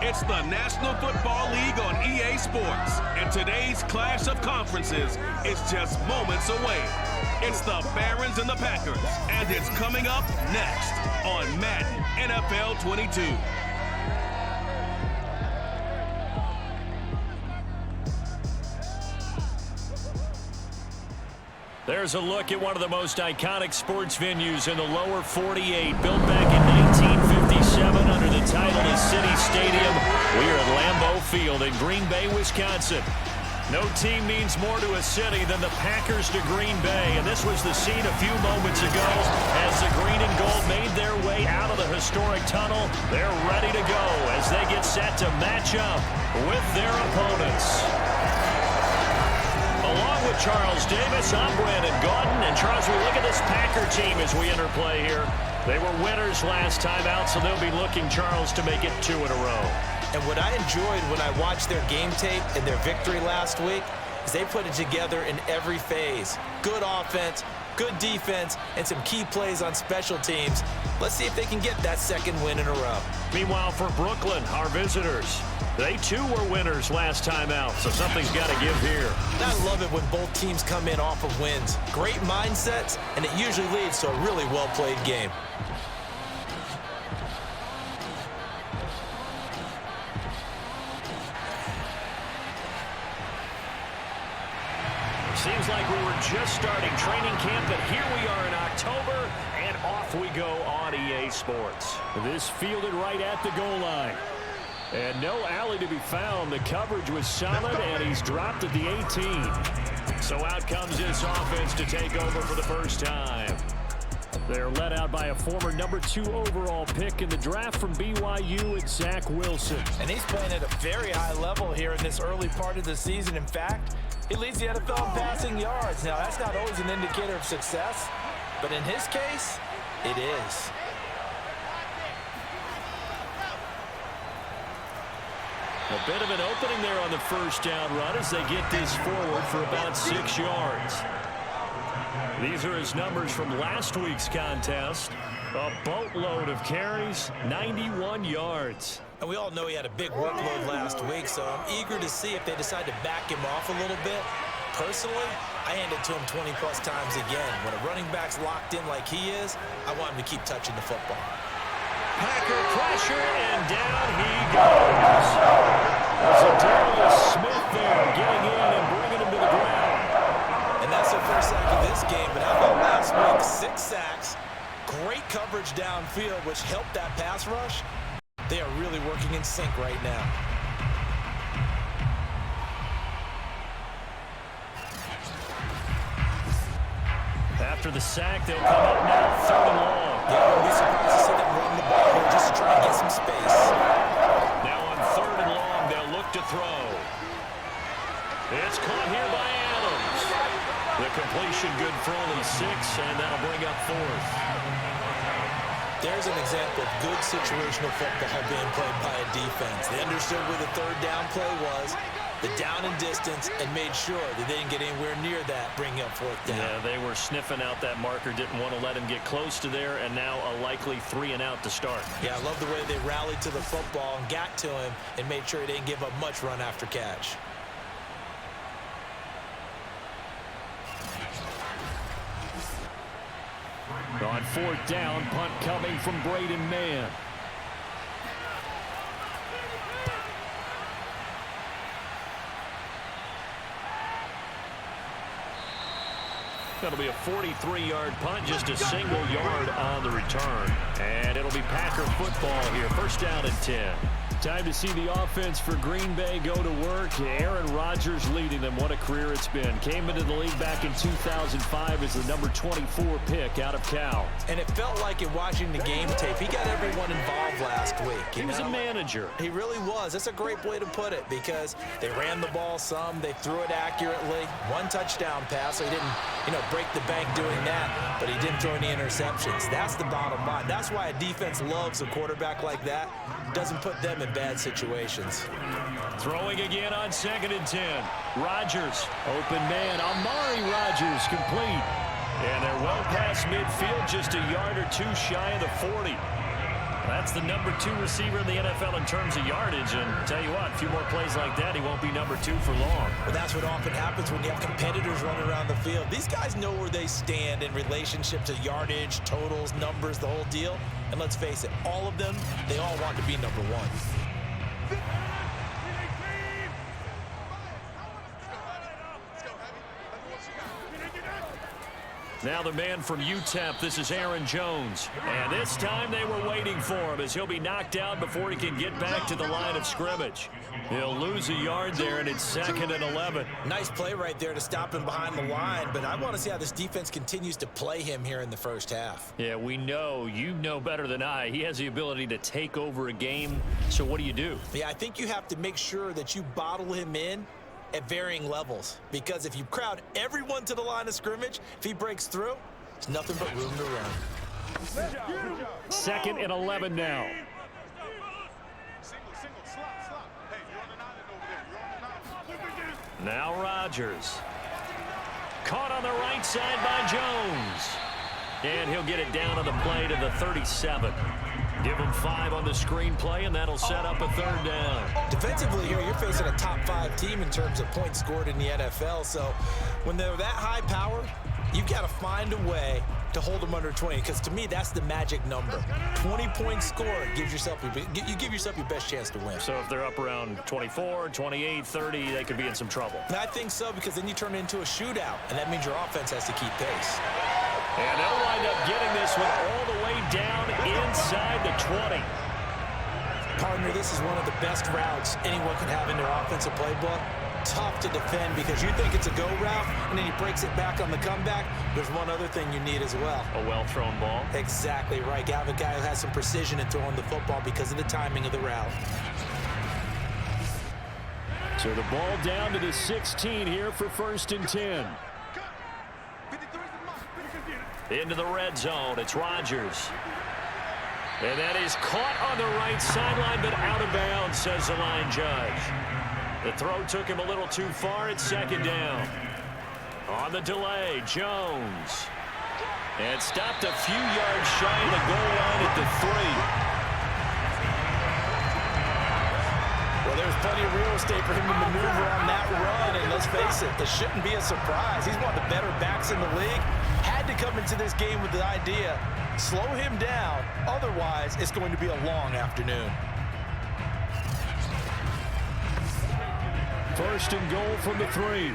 It's the National Football League on EA Sports, and today's clash of conferences is just moments away. It's the Barons and the Packers, and it's coming up next on Madden NFL 22. There's a look at one of the most iconic sports venues in the lower 48, built back in 1957 under the title of City Stadium. We are at Lambeau Field in Green Bay, Wisconsin. No team means more to a city than the Packers to Green Bay, and this was the scene a few moments ago as the green and gold made their way out of the historic tunnel. They're ready to go as they get set to match up with their opponents. Along with Charles Davis, I'm Brandon Gaudin. And Charles, we look at this Packer team as we interplay here. They were winners last time out, so they'll be looking, Charles, to make it 2 in a row. And what I enjoyed when I watched their game tape and their victory last week is they put it together in every phase. Good offense, good defense, and some key plays on special teams. Let's see if they can get that second win in a row. Meanwhile, for Brooklyn, our visitors, they too were winners last time out, so something's got to give here. I love it when both teams come in off of wins. Great mindsets, and it usually leads to a really well-played game. Seems like we were just starting training camp, but here we are in October, and off we go on EA Sports. This fielded right at the goal line. And no alley to be found. The coverage was solid, and he's dropped at the 18. So out comes this offense to take over for the first time. They're led out by a former number 2 overall pick in the draft from BYU, it's Zach Wilson. And he's playing at a very high level here in this early part of the season. In fact, he leads the NFL in passing yards. Now, that's not always an indicator of success, but in his case, it is. A bit of an opening there on the first down run as they get this forward for about 6 yards. These are his numbers from last week's contest. A boatload of carries, 91 yards. And we all know he had a big workload last week, so I'm eager to see if they decide to back him off a little bit. Personally, I hand it to him 20-plus times again. When a running back's locked in like he is, I want him to keep touching the football. Packer pressure, and down he goes. Zadarius Smith there, getting in and bringing him to the ground. And that's their first sack of this game, but how about last week? 6 sacks, great coverage downfield, which helped that pass rush. They are really working in sync right now. After the sack, they'll come up now 3rd and long. Yeah, I wouldn't be surprised to see them run the ball here just to try and get some space. Now on 3rd and long, they'll look to throw. It's caught here by Adams. The completion good for only 6, and that'll bring up 4th. There's an example of good situational football being played by a defense. They understood where the 3rd down play was, the down and distance, and made sure that they didn't get anywhere near that, bringing up 4th down. Yeah, they were sniffing out that marker, didn't want to let him get close to there, and now a likely 3 and out to start. Yeah, I love the way they rallied to the football and got to him and made sure he didn't give up much run after catch. On 4th down, punt coming from Braden Mann. That'll be a 43-yard punt, just a single yard on the return. And it'll be Packer football here. 1st down and 10. Time to see the offense for Green Bay go to work. Aaron Rodgers leading them. What a career it's been. Came into the league back in 2005 as the number 24 pick out of Cal. And it felt like in watching the game tape, he got everyone involved last week. He was a manager. He really was. That's a great way to put it because they ran the ball some. They threw it accurately. 1 touchdown pass, so he didn't, break the bank doing that, but he didn't throw any interceptions. That's the bottom line. That's why a defense loves a quarterback like that. Doesn't put them in bad situations. Throwing again on 2nd and 10. Rodgers, open man. Amari Rodgers complete. And they're well past midfield, just a yard or 2 shy of the 40. That's the number 2 receiver in the NFL in terms of yardage. And tell you what, a few more plays like that, he won't be number 2 for long. Well, that's what often happens when you have competitors running around the field. These guys know where they stand in relationship to yardage, totals, numbers, the whole deal. And let's face it, all of them, they all want to be number 1. Now the man from UTEP, this is Aaron Jones. And this time they were waiting for him as he'll be knocked out before he can get back to the line of scrimmage. He'll lose a yard there, and it's 2nd and 11. Nice play right there to stop him behind the line, but I want to see how this defense continues to play him here in the first half. Yeah, we know, you know better than I, he has the ability to take over a game. So what do? Yeah, I think you have to make sure that you bottle him in at varying levels, because if you crowd everyone to the line of scrimmage, if he breaks through, there's nothing but room to run. 2nd and 11 now. Now Rodgers. Caught on the right side by Jones. And he'll get it down on the play to the 37. Give him 5 on the screenplay, and that'll set up a 3rd down. Defensively here, you're facing a top 5 team in terms of points scored in the NFL. So when they're that high power, you've got to find a way to hold them under 20, because to me, that's the magic number. 20 points scored gives yourself you give yourself your best chance to win. So if they're up around 24, 28, 30, they could be in some trouble. And I think so, because then you turn it into a shootout, and that means your offense has to keep pace. And they'll wind up getting this one all the way down inside the 20. Partner, this is one of the best routes anyone can have in their offensive playbook. Tough to defend because you think it's a go route, and then he breaks it back on the comeback. There's one other thing you need as well. A well-thrown ball. Exactly right. You have a guy who has some precision in throwing the football because of the timing of the route. So the ball down to the 16 here for 1st and 10. Into the red zone, it's Rodgers. And that is caught on the right sideline, but out of bounds, says the line judge. The throw took him a little too far. It's 2nd down. On the delay, Jones. And stopped a few yards shy of the goal line at the 3. Well, there's plenty of real estate for him to maneuver on that run, and let's face it, this shouldn't be a surprise. He's one of the better backs in the league. Had to come into this game with the idea, slow him down, otherwise it's going to be a long afternoon. 1st and goal from the 3.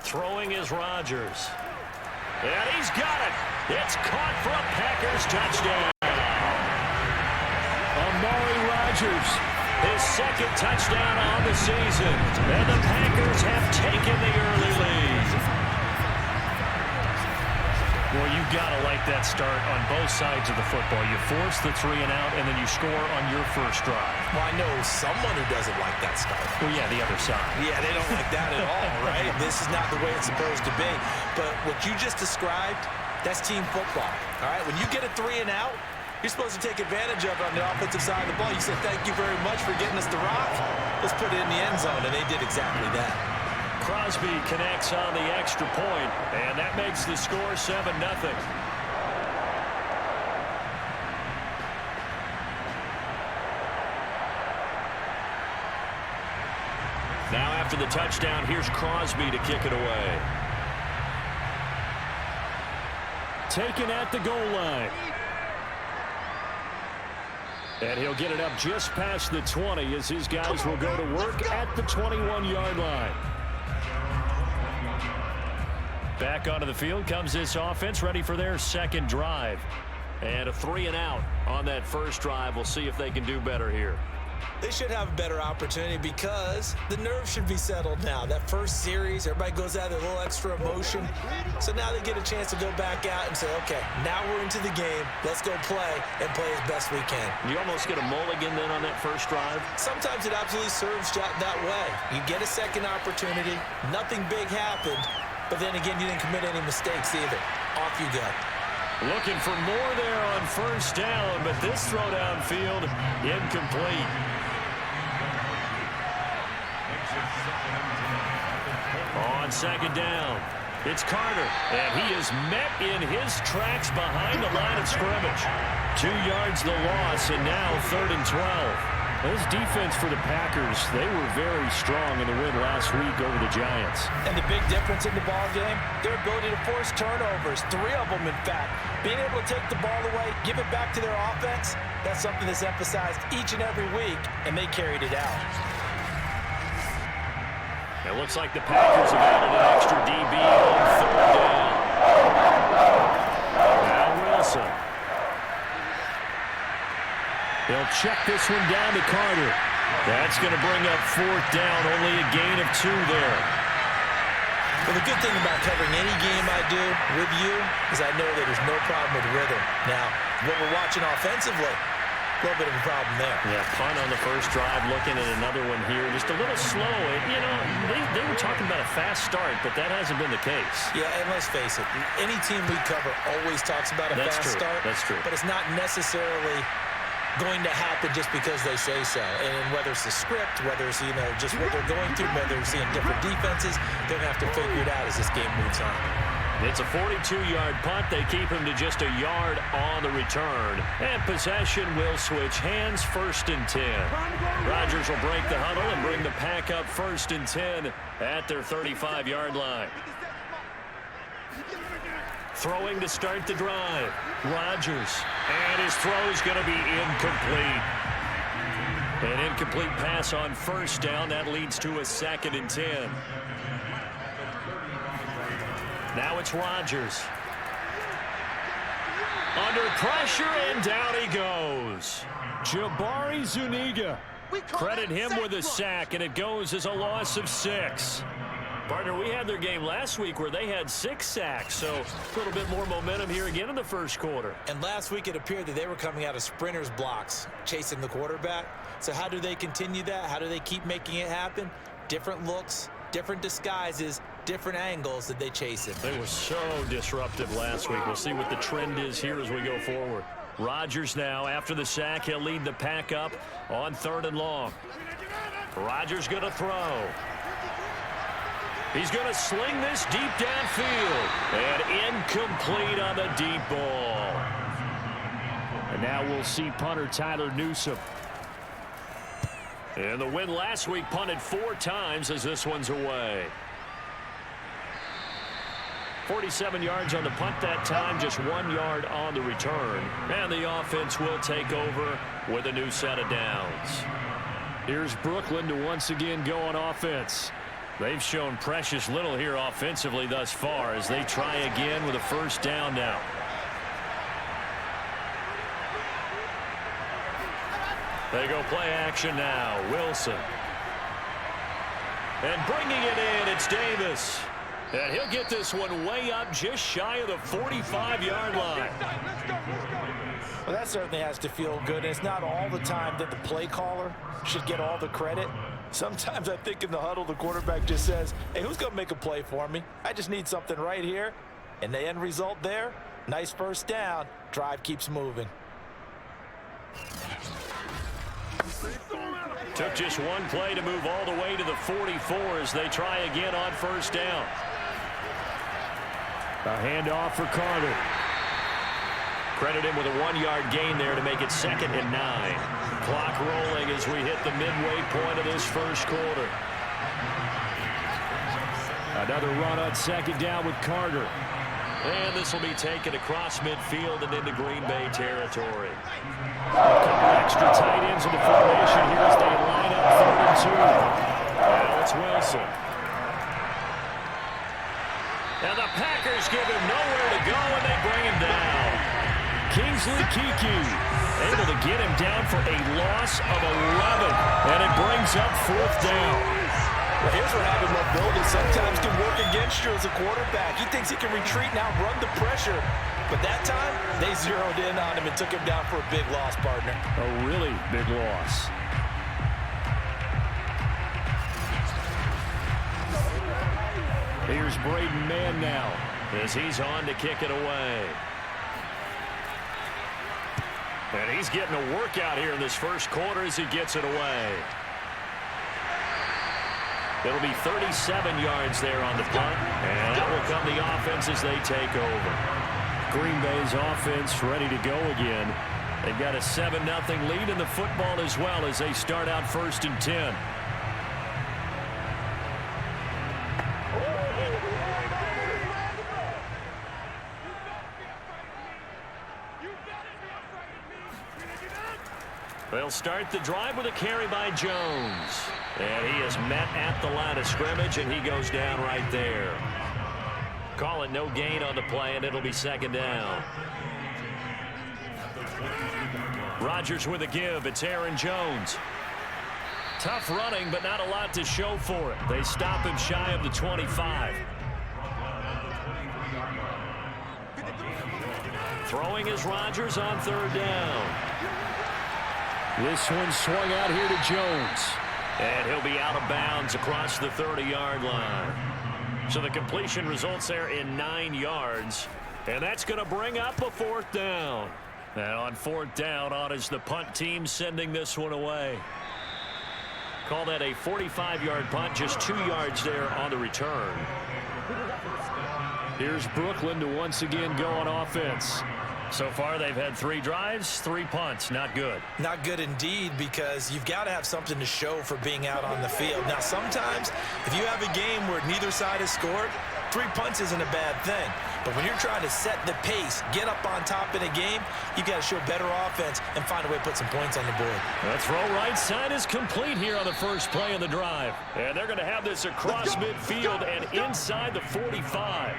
Throwing is Rodgers. And he's got it. It's caught for a Packers touchdown. Amari Rodgers, his 2nd touchdown on the season. And the Packers have taken the early lead. Well, you've got to like that start on both sides of the football. You force the 3 and out, and then you score on your first drive. Well, I know someone who doesn't like that start. Well, yeah, the other side. Yeah, they don't like that at all, right? This is not the way it's supposed to be. But what you just described, that's team football, all right? When you get a 3 and out, you're supposed to take advantage of it on the offensive side of the ball. You said, thank you very much for getting us the rock. Let's put it in the end zone, and they did exactly that. Crosby connects on the extra point, and that makes the score 7-0. Now after the touchdown, here's Crosby to kick it away. Taken at the goal line. And he'll get it up just past the 20 as his guys will go to work at the 21-yard line. Back onto the field comes this offense, ready for their 2nd drive. And a 3 and out on that first drive. We'll see if they can do better here. They should have a better opportunity because the nerves should be settled now. That first series, everybody goes out with a little extra emotion. So now they get a chance to go back out and say, okay, now we're into the game. Let's go play and play as best we can. You almost get a mulligan then on that first drive? Sometimes it absolutely serves that way. You get a 2nd opportunity. Nothing big happened. But then again, you didn't commit any mistakes either. Off you go. Looking for more there on 1st down, but this throw downfield incomplete. On 2nd down, It's Carter, and he is met in his tracks behind the line of scrimmage. 2 yards the loss, and now 3rd and 12. This defense for the Packers, they were very strong in the win last week over the Giants. And the big difference in the ball game, their ability to force turnovers, 3 of them in fact. Being able to take the ball away, give it back to their offense, that's something that's emphasized each and every week, and they carried it out. It looks like the Packers have added an extra DB on 3rd down. Now Wilson. They'll check this one down to Carter. That's going to bring up 4th down, only a gain of 2 there. Well, the good thing about covering any game I do with you is I know that there's no problem with rhythm. Now, what we're watching offensively, a little bit of a problem there. Yeah, punt on the first drive, looking at another one here. Just a little slow. You know, they were talking about a fast start, but that hasn't been the case. Yeah, and let's face it, any team we cover always talks about a fast start. That's true. But it's not necessarily going to happen just because they say so. And whether it's the script, whether it's, just what they're going through, whether they're seeing different defenses, they're going to have to figure it out as this game moves on. It's a 42-yard punt. They keep him to just a yard on the return. And possession will switch hands, 1st and 10. Rodgers will break the huddle and bring the pack up 1st and 10 at their 35-yard line. Throwing to start the drive. Rodgers. And his throw is going to be incomplete. An incomplete pass on 1st down. That leads to a 2nd and 10. Now it's Rodgers. Under pressure, and down he goes. Jabari Zuniga. Credit him with a sack, and it goes as a loss of 6. Partner, we had their game last week where they had 6 sacks, so a little bit more momentum here again in the first quarter. And last week it appeared that they were coming out of sprinters blocks, chasing the quarterback. So how do they continue that? How do they keep making it happen? Different looks, different disguises, different angles that they chase it. They were so disruptive last week. We'll see what the trend is here as we go forward. Rodgers now, after the sack, he'll lead the pack up on 3rd and long. Rodgers going to throw. He's going to sling this deep downfield. And incomplete on the deep ball. And now we'll see punter Tyler Newsome. And the win last week punted 4 times as this one's away. 47 yards on the punt that time, just 1 yard on the return. And the offense will take over with a new set of downs. Here's Brooklyn to once again go on offense. They've shown precious little here offensively thus far as they try again with a 1st down now. They go play action now. Wilson. And bringing it in, it's Davis. And he'll get this one way up just shy of the 45-yard line. Well, that certainly has to feel good. And it's not all the time that the play caller should get all the credit. Sometimes I think in the huddle, the quarterback just says, hey, who's going to make a play for me? I just need something right here. And the end result there, nice 1st down. Drive keeps moving. Took just one play to move all the way to the 44 as they try again on 1st down. A handoff for Carter. Credit him with a 1-yard gain there to make it 2nd and 9. Clock rolling as we hit the midway point of this first quarter. Another run on 2nd down with Carter. And this will be taken across midfield and into Green Bay territory. A couple extra tight ends in the formation here as they line up 3rd and 2. Now it's Wilson. And the Packers give him nowhere to go, and they bring him down. Kingsley Keke able to get him down for a loss of 11, and it brings up 4th down. Well, here's where having mobility sometimes can work against you as a quarterback. He thinks he can retreat now, run the pressure. But that time, they zeroed in on him and took him down for a big loss, partner. A really big loss. Here's Braden Mann now as he's on to kick it away. And he's getting a workout here in this first quarter as he gets it away. It'll be 37 yards there on the punt, and that will come the offense as they take over. Green Bay's offense ready to go again. They've got a 7-0 lead in the football as well as they start out 1st and 10. They'll start the drive with a carry by Jones. And he is met at the line of scrimmage, and he goes down right there. Call it no gain on the play, and it'll be 2nd down. Rodgers with a give. It's Aaron Jones. Tough running, but not a lot to show for it. They stop him shy of the 25. Throwing is Rodgers on 3rd down. This one swung out here to Jones. And he'll be out of bounds across the 30-yard line. So the completion results there in 9 yards. And that's going to bring up a 4th down. And on 4th down, on is the punt team sending this one away. Call that a 45-yard punt, just 2 yards there on the return. Here's Brooklyn to once again go on offense. So far, they've had 3 drives, 3 punts. Not good. Not good indeed, because you've got to have something to show for being out on the field. Now, sometimes, if you have a game where neither side has scored, 3 punts isn't a bad thing. But when you're trying to set the pace, get up on top in a game, you've got to show better offense and find a way to put some points on the board. The throw right side is complete here on the first play of the drive. And they're going to have this across midfield and inside the 45.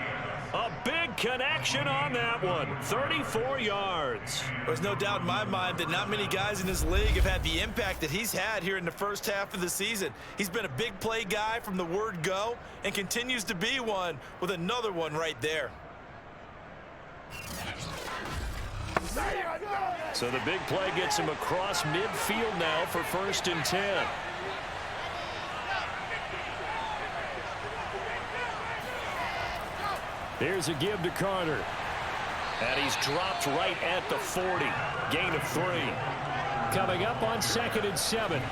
A big connection on that one. 34 yards. There's no doubt in my mind that not many guys in this league have had the impact that he's had here in the first half of the season. He's been a big play guy from the word go and continues to be one with another one right there. So the big play gets him across midfield now for 1st and 10. Here's a give to Carter. And he's dropped right at the 40. Gain of 3. Coming up on 2nd and 7.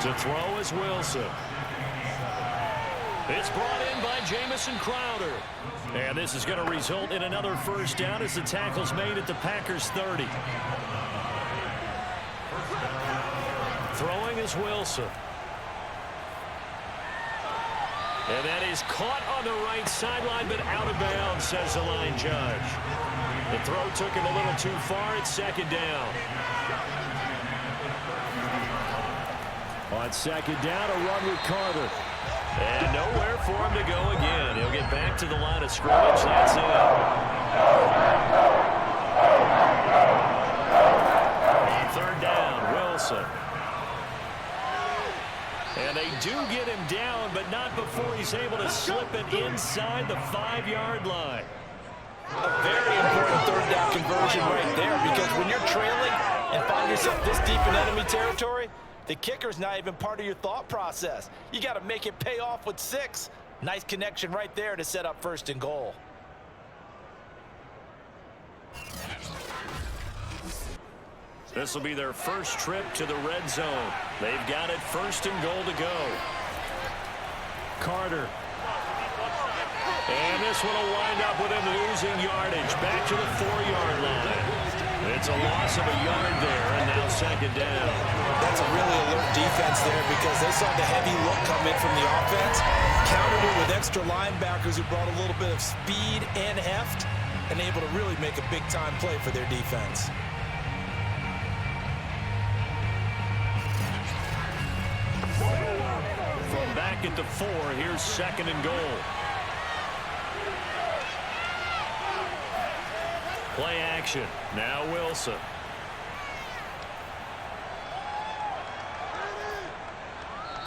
To throw is Wilson. It's brought in by Jamison Crowder. And this is going to result in another 1st down as the tackle's made at the Packers' 30. Throwing is Wilson. And that is caught on the right sideline, but out of bounds, says the line judge. The throw took him a little too far. It's 2nd down. On 2nd down, a run with Carter. And nowhere for him to go again. He'll get back to the line of scrimmage. That's it. 3rd down, Wilson. And they do get him down, but not before he's able to slip it inside the 5-yard line. A very important 3rd down conversion right there, because when you're trailing and find yourself this deep in enemy territory, the kicker's not even part of your thought process. You got to make it pay off with 6. Nice connection right there to set up 1st and goal. This will be their first trip to the red zone. They've got it 1st and goal to go. Carter. And this one will wind up with him losing yardage. Back to the 4-yard line. It's a loss of a yard there, and now 2nd down. That's a really alert defense there, because they saw the heavy look come in from the offense, countered it with extra linebackers who brought a little bit of speed and heft, and able to really make a big-time play for their defense. From back at the 4, here's 2nd and goal. Play action. Now Wilson.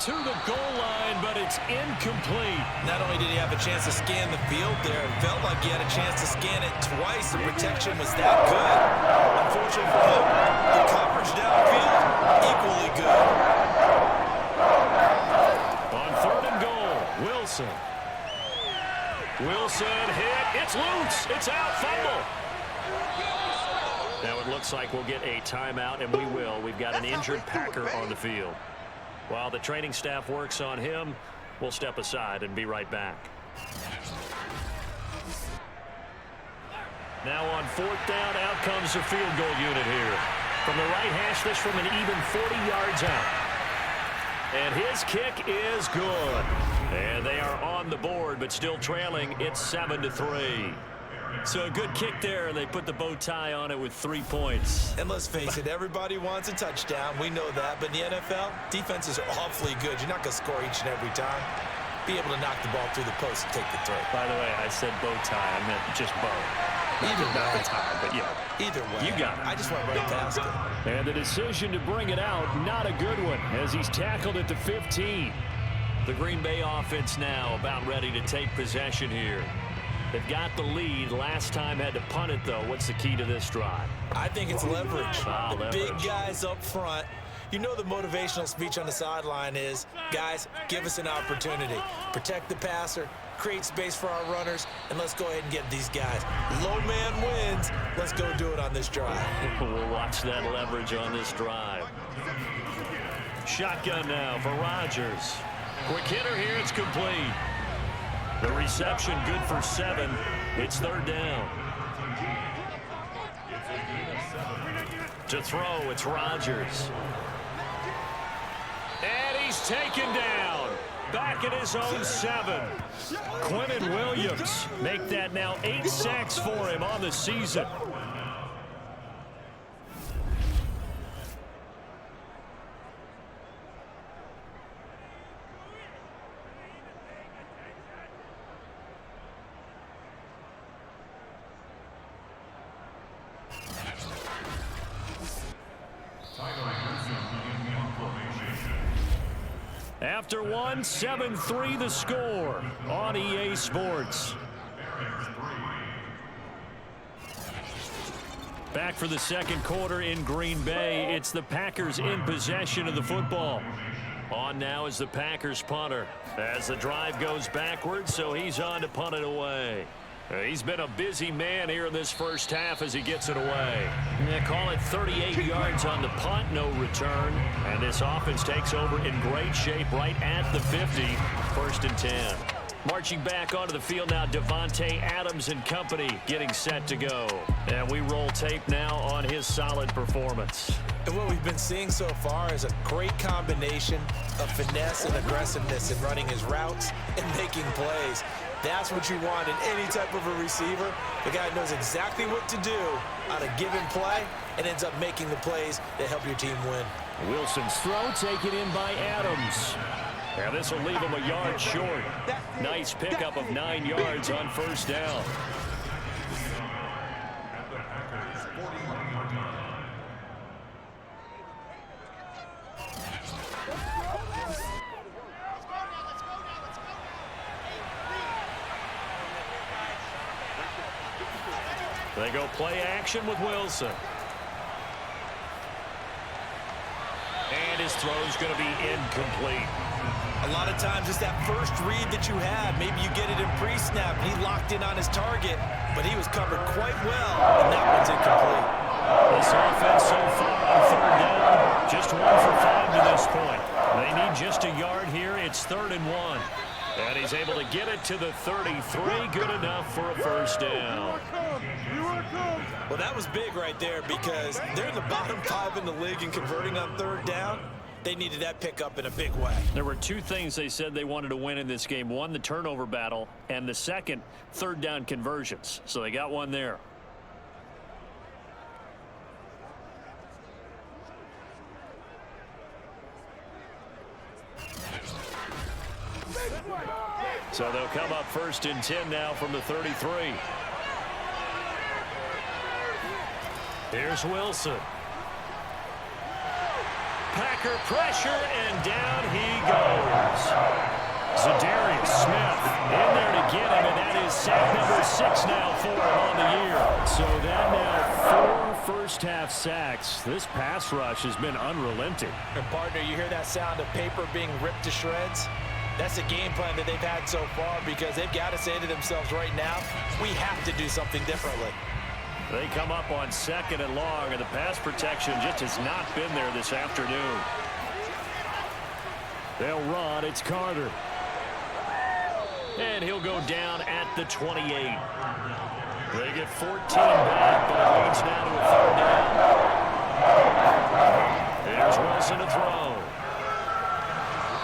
To the goal line, but it's incomplete. Not only did he have a chance to scan the field there, it felt like he had a chance to scan it twice. The protection was that good. Unfortunately for him, the coverage downfield, equally good. On 3rd and goal, Wilson. Wilson hit. It's loose. It's out. Fumble. Now it looks like we'll get a timeout, and we will. We've got an injured Packer on the field. While the training staff works on him, we'll step aside and be right back. Now on 4th down, out comes the field goal unit here. From the right hash, this from an even 40 yards out. And his kick is good. And they are on the board, but still trailing. It's 7-3. So a good kick there, and they put the bow tie on it with 3 points. And let's face it, everybody wants a touchdown. We know that. But in the NFL, defenses are awfully good. You're not going to score each and every time. Be able to knock the ball through the post and take the throw. By the way, I said bow tie. I meant just bow. Either not way. the tie, but yeah. Either way. You got it. I just went right past it. And the decision to bring it out, not a good one, as he's tackled at the 15. The Green Bay offense now about ready to take possession here. They've got the lead. Last time had to punt it, though. What's the key to this drive? I think it's leverage. The leverage. Big guys up front. You know the motivational speech on the sideline is, guys, give us an opportunity. Protect the passer, create space for our runners, and let's go ahead and get these guys. Low man wins. Let's go do it on this drive. We'll watch that leverage on this drive. Shotgun now for Rodgers. Quick hitter here. It's complete. The reception good for 7. It's 3rd down. To throw, it's Rodgers. And he's taken down. Back at his own 7. Quentin Williams make that now 8 sacks for him on the season. After 1, 7-3 the score on EA Sports. Back for the second quarter in Green Bay. It's the Packers in possession of the football. On now is the Packers punter as the drive goes backwards, so he's on to punt it away. He's been a busy man here in this first half as he gets it away. They call it 38 yards on the punt, no return. And this offense takes over in great shape right at the 50, 1st and 10. Marching back onto the field now, Devontae Adams and company getting set to go. And we roll tape now on his solid performance. And what we've been seeing so far is a great combination of finesse and aggressiveness in running his routes and making plays. That's what you want in any type of a receiver. The guy knows exactly what to do on a given play and ends up making the plays that help your team win. Wilson's throw taken in by Adams. And this will leave him a yard short. Nice pickup of 9 yards on 1st down. They go play action with Wilson. And his throw's going to be incomplete. A lot of times it's that first read that you have. Maybe you get it in pre-snap and he locked in on his target, but he was covered quite well, and that one's incomplete. This offense so far on 3rd down, just 1 for 5 to this point. They need just a yard here. It's 3rd and 1. And he's able to get it to the 33. Good enough for a 1st down. Well, that was big right there because they're in the bottom 5 in the league and converting on 3rd down. They needed that pickup in a big way. There were 2 things they said they wanted to win in this game. 1, the turnover battle, and the second, 3rd down conversions. So they got 1 there. So they'll come up 1st and 10 now from the 33. Here's Wilson. Packer pressure, and down he goes. Zadarius Smith in there to get him, and that is sack number 6 now for him on the year. So that now 4 first-half sacks. This pass rush has been unrelenting. And partner, you hear that sound of paper being ripped to shreds? That's the game plan that they've had so far because they've got to say to themselves right now, we have to do something differently. They come up on 2nd and long, and the pass protection just has not been there this afternoon. They'll run. It's Carter. And he'll go down at the 28. They get 14 back, but it leads now to a third down. Here's Wilson to throw.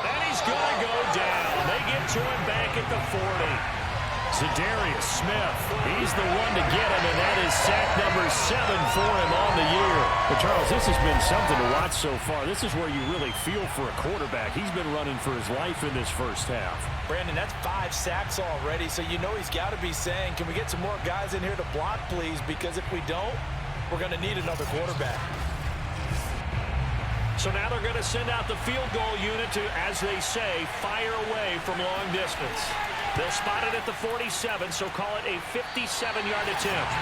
And he's going to go down. They get to him back at the 40. Zadarius Smith, he's the one to get him, and that is sack number 7 for him on the year. But, Charles, this has been something to watch so far. This is where you really feel for a quarterback. He's been running for his life in this first half. Brandon, that's 5 sacks already, so you know he's got to be saying, can we get some more guys in here to block, please? Because if we don't, we're going to need another quarterback. So now they're going to send out the field goal unit to, as they say, fire away from long distance. They'll spot it at the 47, so call it a 57-yard attempt.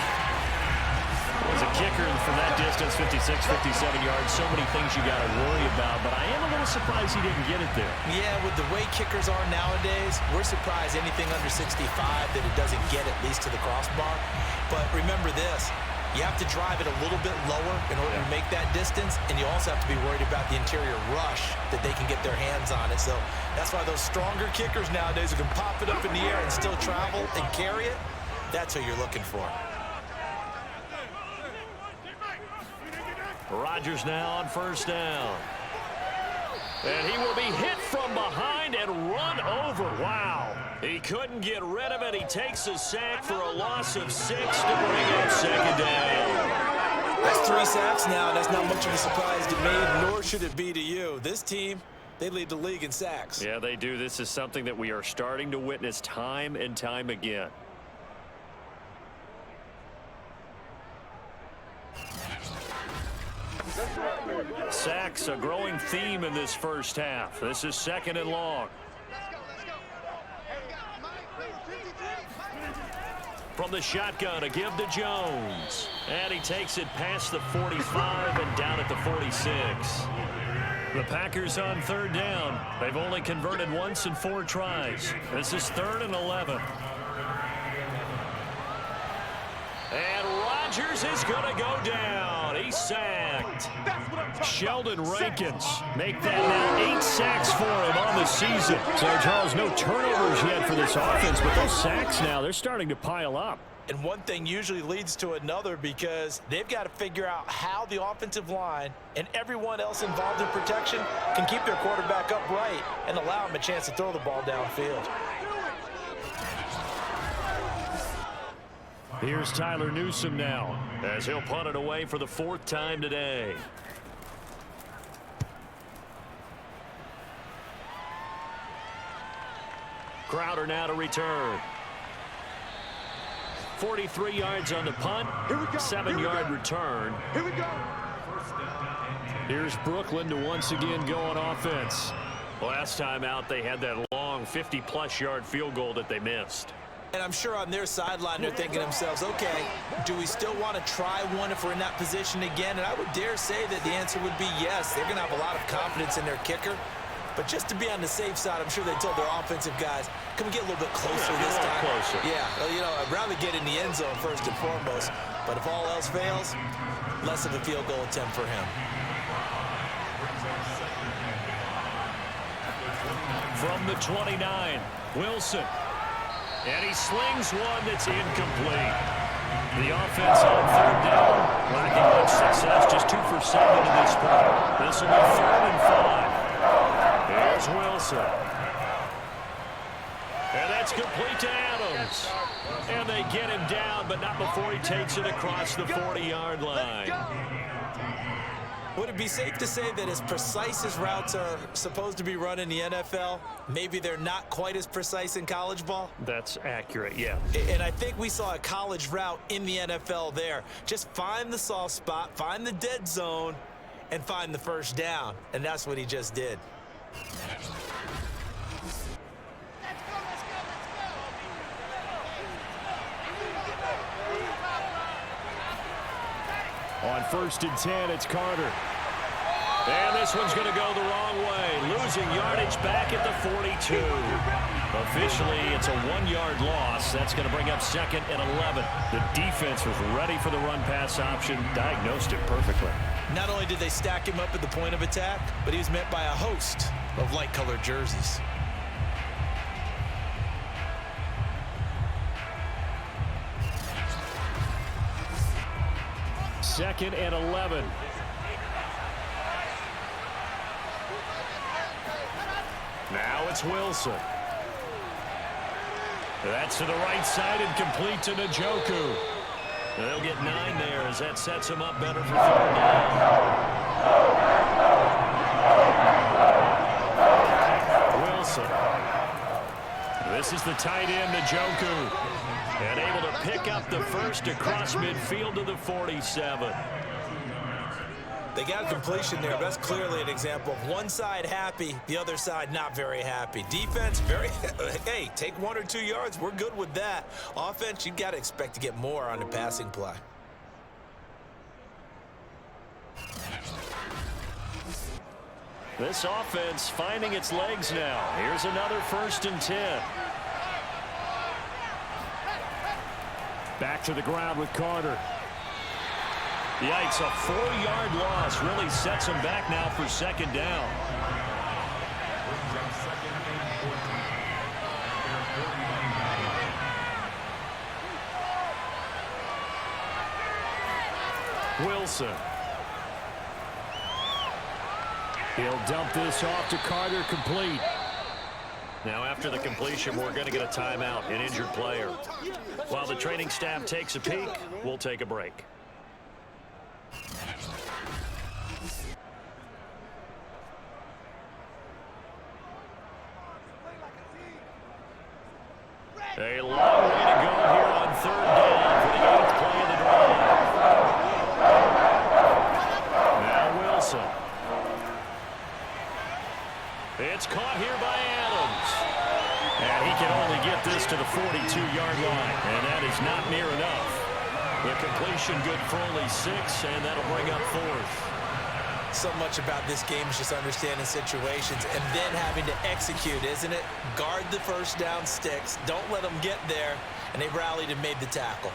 As a kicker from that distance, 56, 57 yards, so many things you got to worry about, but I am a little surprised he didn't get it there. Yeah, with the way kickers are nowadays, we're surprised anything under 65 that it doesn't get at least to the crossbar. But remember this. You have to drive it a little bit lower in order to make that distance, and you also have to be worried about the interior rush that they can get their hands on it. So that's why those stronger kickers nowadays who can pop it up in the air and still travel and carry it, that's who you're looking for. Rodgers now on first down. And he will be hit from behind and run over. Wow. He couldn't get rid of it. He takes a sack for a loss of 6 to bring up second down. That's 3 sacks now, and that's not much of a surprise to me, nor should it be to you. This team, they lead the league in sacks. Yeah, they do. This is something that we are starting to witness time and time again. Sacks, a growing theme in this first half. This is 2nd and long. From the shotgun, a give to Jones. And he takes it past the 45 and down at the 46. The Packers on 3rd down. They've only converted once in 4 tries. This is 3rd and 11. And Rodgers is going to go down. He's sacked. Sheldon Rankins make that now 8 sacks for him on the season. So, Charles, no turnovers yet for this offense, but those sacks now, they're starting to pile up. And one thing usually leads to another because they've got to figure out how the offensive line and everyone else involved in protection can keep their quarterback upright and allow him a chance to throw the ball downfield. Here's Tyler Newsome now as he'll punt it away for the 4th time today. Crowder now to return. 43 yards on the punt, 7-yard return. Here we go. Here's Brooklyn to once again go on offense. Last time out, they had that long 50-plus yard field goal that they missed. And I'm sure on their sideline they're thinking to themselves, okay, do we still want to try one if we're in that position again? And I would dare say that the answer would be yes. They're going to have a lot of confidence in their kicker. But just to be on the safe side, I'm sure they told their offensive guys, can we get a little bit closer this time? Closer. Yeah, well, you know, I'd rather get in the end zone first and foremost. But if all else fails, less of a field goal attempt for him. From the 29, Wilson. And he slings one that's incomplete. The offense on 3rd down, lacking much success, just 2 for 7 at this point. This will be 3rd and 5. Here's Wilson. And that's complete to Adams. And they get him down, but not before he takes it across the 40-yard line. Would it be safe to say that as precise as routes are supposed to be run in the NFL, maybe they're not quite as precise in college ball? That's accurate, yeah. And I think we saw a college route in the NFL there. Just find the soft spot, find the dead zone, and find the first down. And that's what he just did. On 1st and 10, it's Carter. And this one's going to go the wrong way. Losing yardage back at the 42. Officially, it's a 1-yard loss. That's going to bring up 2nd and 11. The defense was ready for the run-pass option, diagnosed it perfectly. Not only did they stack him up at the point of attack, but he was met by a host of light-colored jerseys. Second and 11. Now it's Wilson. That's to the right side and complete to Njoku. They'll get 9 there as that sets him up better for 3rd down. Wilson. This is the tight end, Njoku. And able to pick up the first across midfield to the 47. They got completion there, but that's clearly an example of one side happy, the other side not very happy. Defense, hey, take 1 or 2 yards. We're good with that. Offense, you've got to expect to get more on the passing play. This offense finding its legs now. Here's another 1st and 10. Back to the ground with Carter. Yikes, a 4-yard loss really sets him back now for 2nd down. Wilson. He'll dump this off to Carter, complete. Now after the completion, we're going to get a timeout, an injured player. While the training staff takes a peek, we'll take a break. A long way to go here on 3rd down for the 8th play of the drive. Now Wilson. It's caught here by Adams. And he can only get this to the 42-yard line, and that is not near enough. The completion good for only 6, and that'll bring up 4th. So much about this game is just understanding situations and then having to execute, isn't it? Guard the first down sticks. Don't let them get there. And they rallied and made the tackle.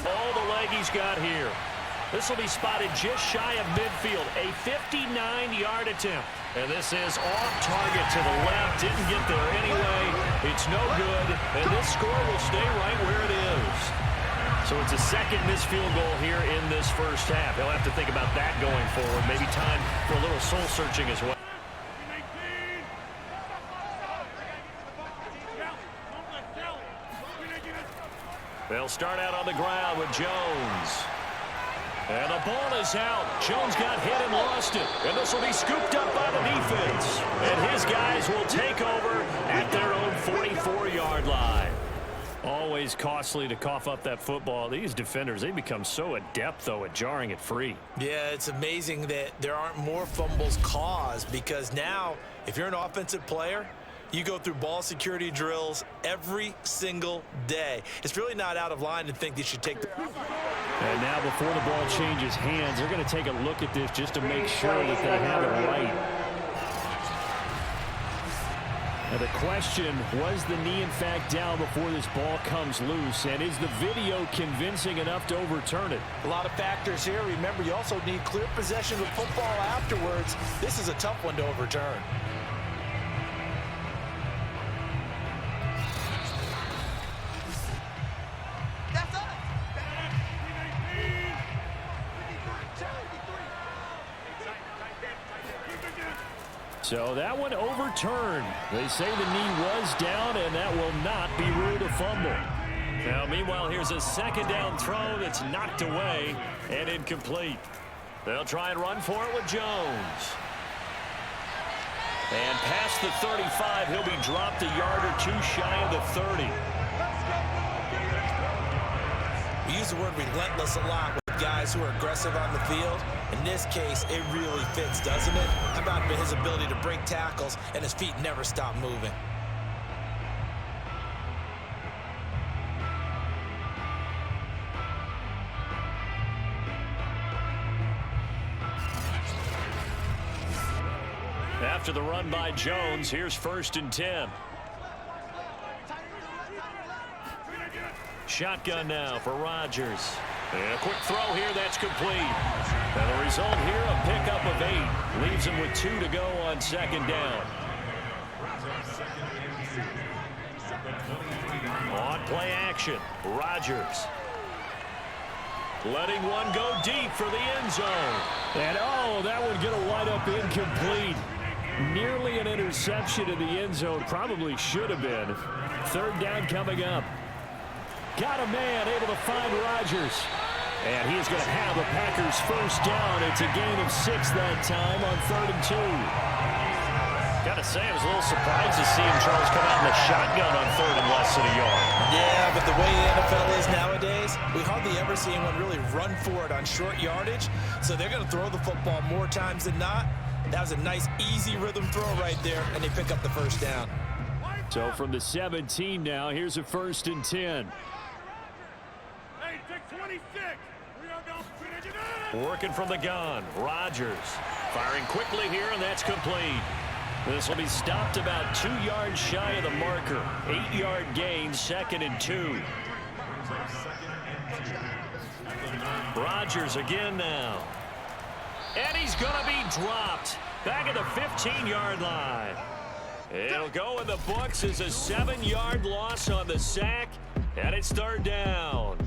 Oh, the leg he's got here. This will be spotted just shy of midfield. A 59-yard attempt. And this is off target to the left. Didn't get there anyway. It's no good. And this score will stay right where it is. So it's a 2nd missed field goal here in this first half. He'll have to think about that going forward. Maybe time for a little soul-searching as well. They'll start out on the ground with Jones. And the ball is out. Jones got hit and lost it. And this will be scooped up by the defense. And his guys will take over at their own 44-yard line. Always costly to cough up that football. These defenders, they become so adept, though, at jarring it free. Yeah, it's amazing that there aren't more fumbles caused because now, if you're an offensive player, you go through ball security drills every single day. It's really not out of line to think they should take the... And now before the ball changes hands, they're going to take a look at this just to make sure that they have it right. Now the question, was the knee in fact down before this ball comes loose? And is the video convincing enough to overturn it? A lot of factors here. Remember, you also need clear possession of football afterwards. This is a tough one to overturn. So that one overturned. They say the knee was down, and that will not be ruled a fumble. Now, meanwhile, here's a 2nd down throw that's knocked away and incomplete. They'll try and run for it with Jones. And past the 35, he'll be dropped a yard or 2 shy of the 30. We use the word relentless a lot with guys who are aggressive on the field. In this case, it really fits, doesn't it? How about his ability to break tackles and his feet never stop moving? After the run by Jones, here's 1st and 10. Shotgun now for Rodgers. And a quick throw here that's complete. And the result here, a pickup of 8. Leaves him with 2 to go on 2nd down. On play action, Rodgers. Letting one go deep for the end zone. And that would get a wide-up incomplete. Nearly an interception in the end zone. Probably should have been. 3rd down coming up. Got a man able to find Rodgers. And he is going to have the Packers 1st down. It's a gain of 6 that time on 3rd and 2. Got to say, I was a little surprised to see him, Charles, come out in the shotgun on 3rd and less than a yard. Yeah, but the way the NFL is nowadays, we hardly ever see anyone really run for it on short yardage. So they're going to throw the football more times than not. That was a nice, easy rhythm throw right there, and they pick up the 1st down. So from the 17 now, here's a 1st and 10. Hey, take 26. Working from the gun, Rodgers firing quickly here, and that's complete. This will be stopped about 2 yards shy of the marker. 8-yard gain, 2nd and 2. Rodgers again now. And he's going to be dropped back at the 15-yard line. It'll go in the books as a 7-yard loss on the sack, and it's 3rd down.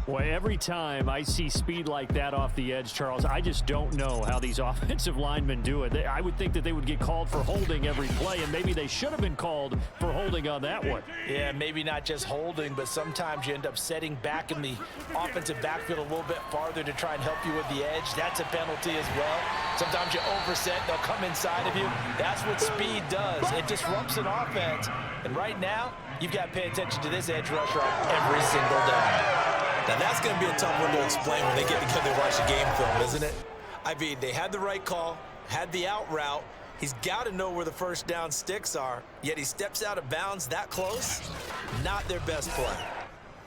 Well, every time I see speed like that off the edge, Charles, I just don't know how these offensive linemen do it. I would think that they would get called for holding every play, and maybe they should have been called for holding on that one. Yeah, maybe not just holding, but sometimes you end up setting back in the offensive backfield a little bit farther to try and help you with the edge. That's a penalty as well. Sometimes you overset, they'll come inside of you. That's what speed does. It disrupts an offense. And right now, you've got to pay attention to this edge rusher on every single down. Now, that's going to be a tough one to explain when they get together and watch the game film, isn't it? I mean, they had the right call, had the out route. He's got to know where the 1st down sticks are, yet he steps out of bounds that close. Not their best play.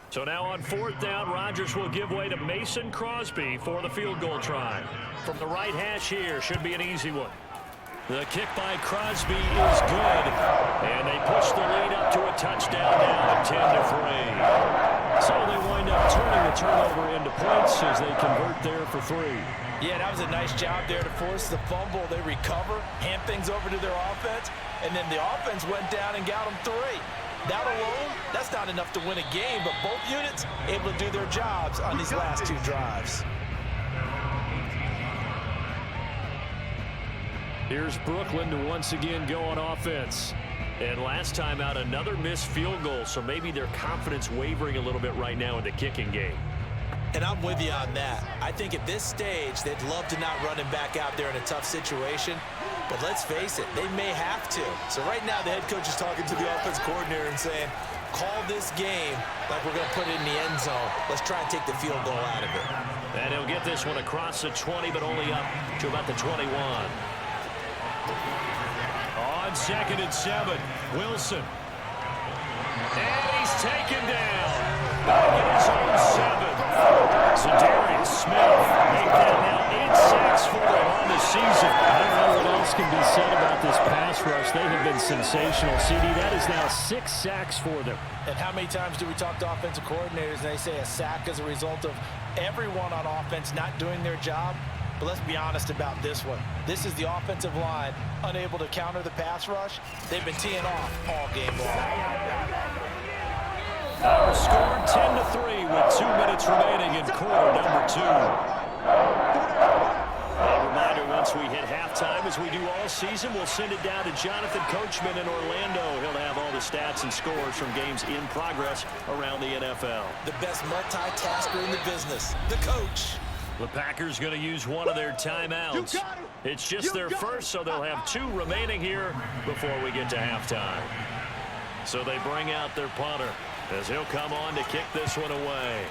So now on 4th down, Rodgers will give way to Mason Crosby for the field goal try. From the right hash here, should be an easy one. The kick by Crosby is good, and they push the lead up to a touchdown now at 10-3. So they wind up turning the turnover into points as they convert there for 3. Yeah, that was a nice job there to force the fumble. They recover, hand things over to their offense, and then the offense went down and got them 3. That alone, that's not enough to win a game, but both units able to do their jobs on these last 2 drives. Here's Brooklyn to once again go on offense. And last time out, another missed field goal, so maybe their confidence wavering a little bit right now in the kicking game. And I'm with you on that. I think at this stage, they'd love to not run him back out there in a tough situation. But let's face it, they may have to. So right now, the head coach is talking to the offense coordinator and saying, call this game like we're going to put it in the end zone. Let's try and take the field goal out of it. And he'll get this one across the 20, but only up to about the 21. On 2nd and 7, Wilson. And he's taken down. Back in his own 7. So Darius Smith make that now 8 sacks for him on the season. I don't know what else can be said about this pass rush. They have been sensational. CD, that is now 6 sacks for them. And how many times do we talk to offensive coordinators and they say a sack is a result of everyone on offense not doing their job? But let's be honest about this one. This is the offensive line unable to counter the pass rush. They've been teeing off all game long. Our score 10-3 with 2 minutes remaining in quarter number 2. A reminder, once we hit halftime, as we do all season, we'll send it down to Jonathan Coachman in Orlando. He'll have all the stats and scores from games in progress around the NFL. The best multitasker in the business, the coach. The Packers going to use one of their timeouts. It's just their first, so they'll have 2 remaining here before we get to halftime. So they bring out their punter as he'll come on to kick this one away.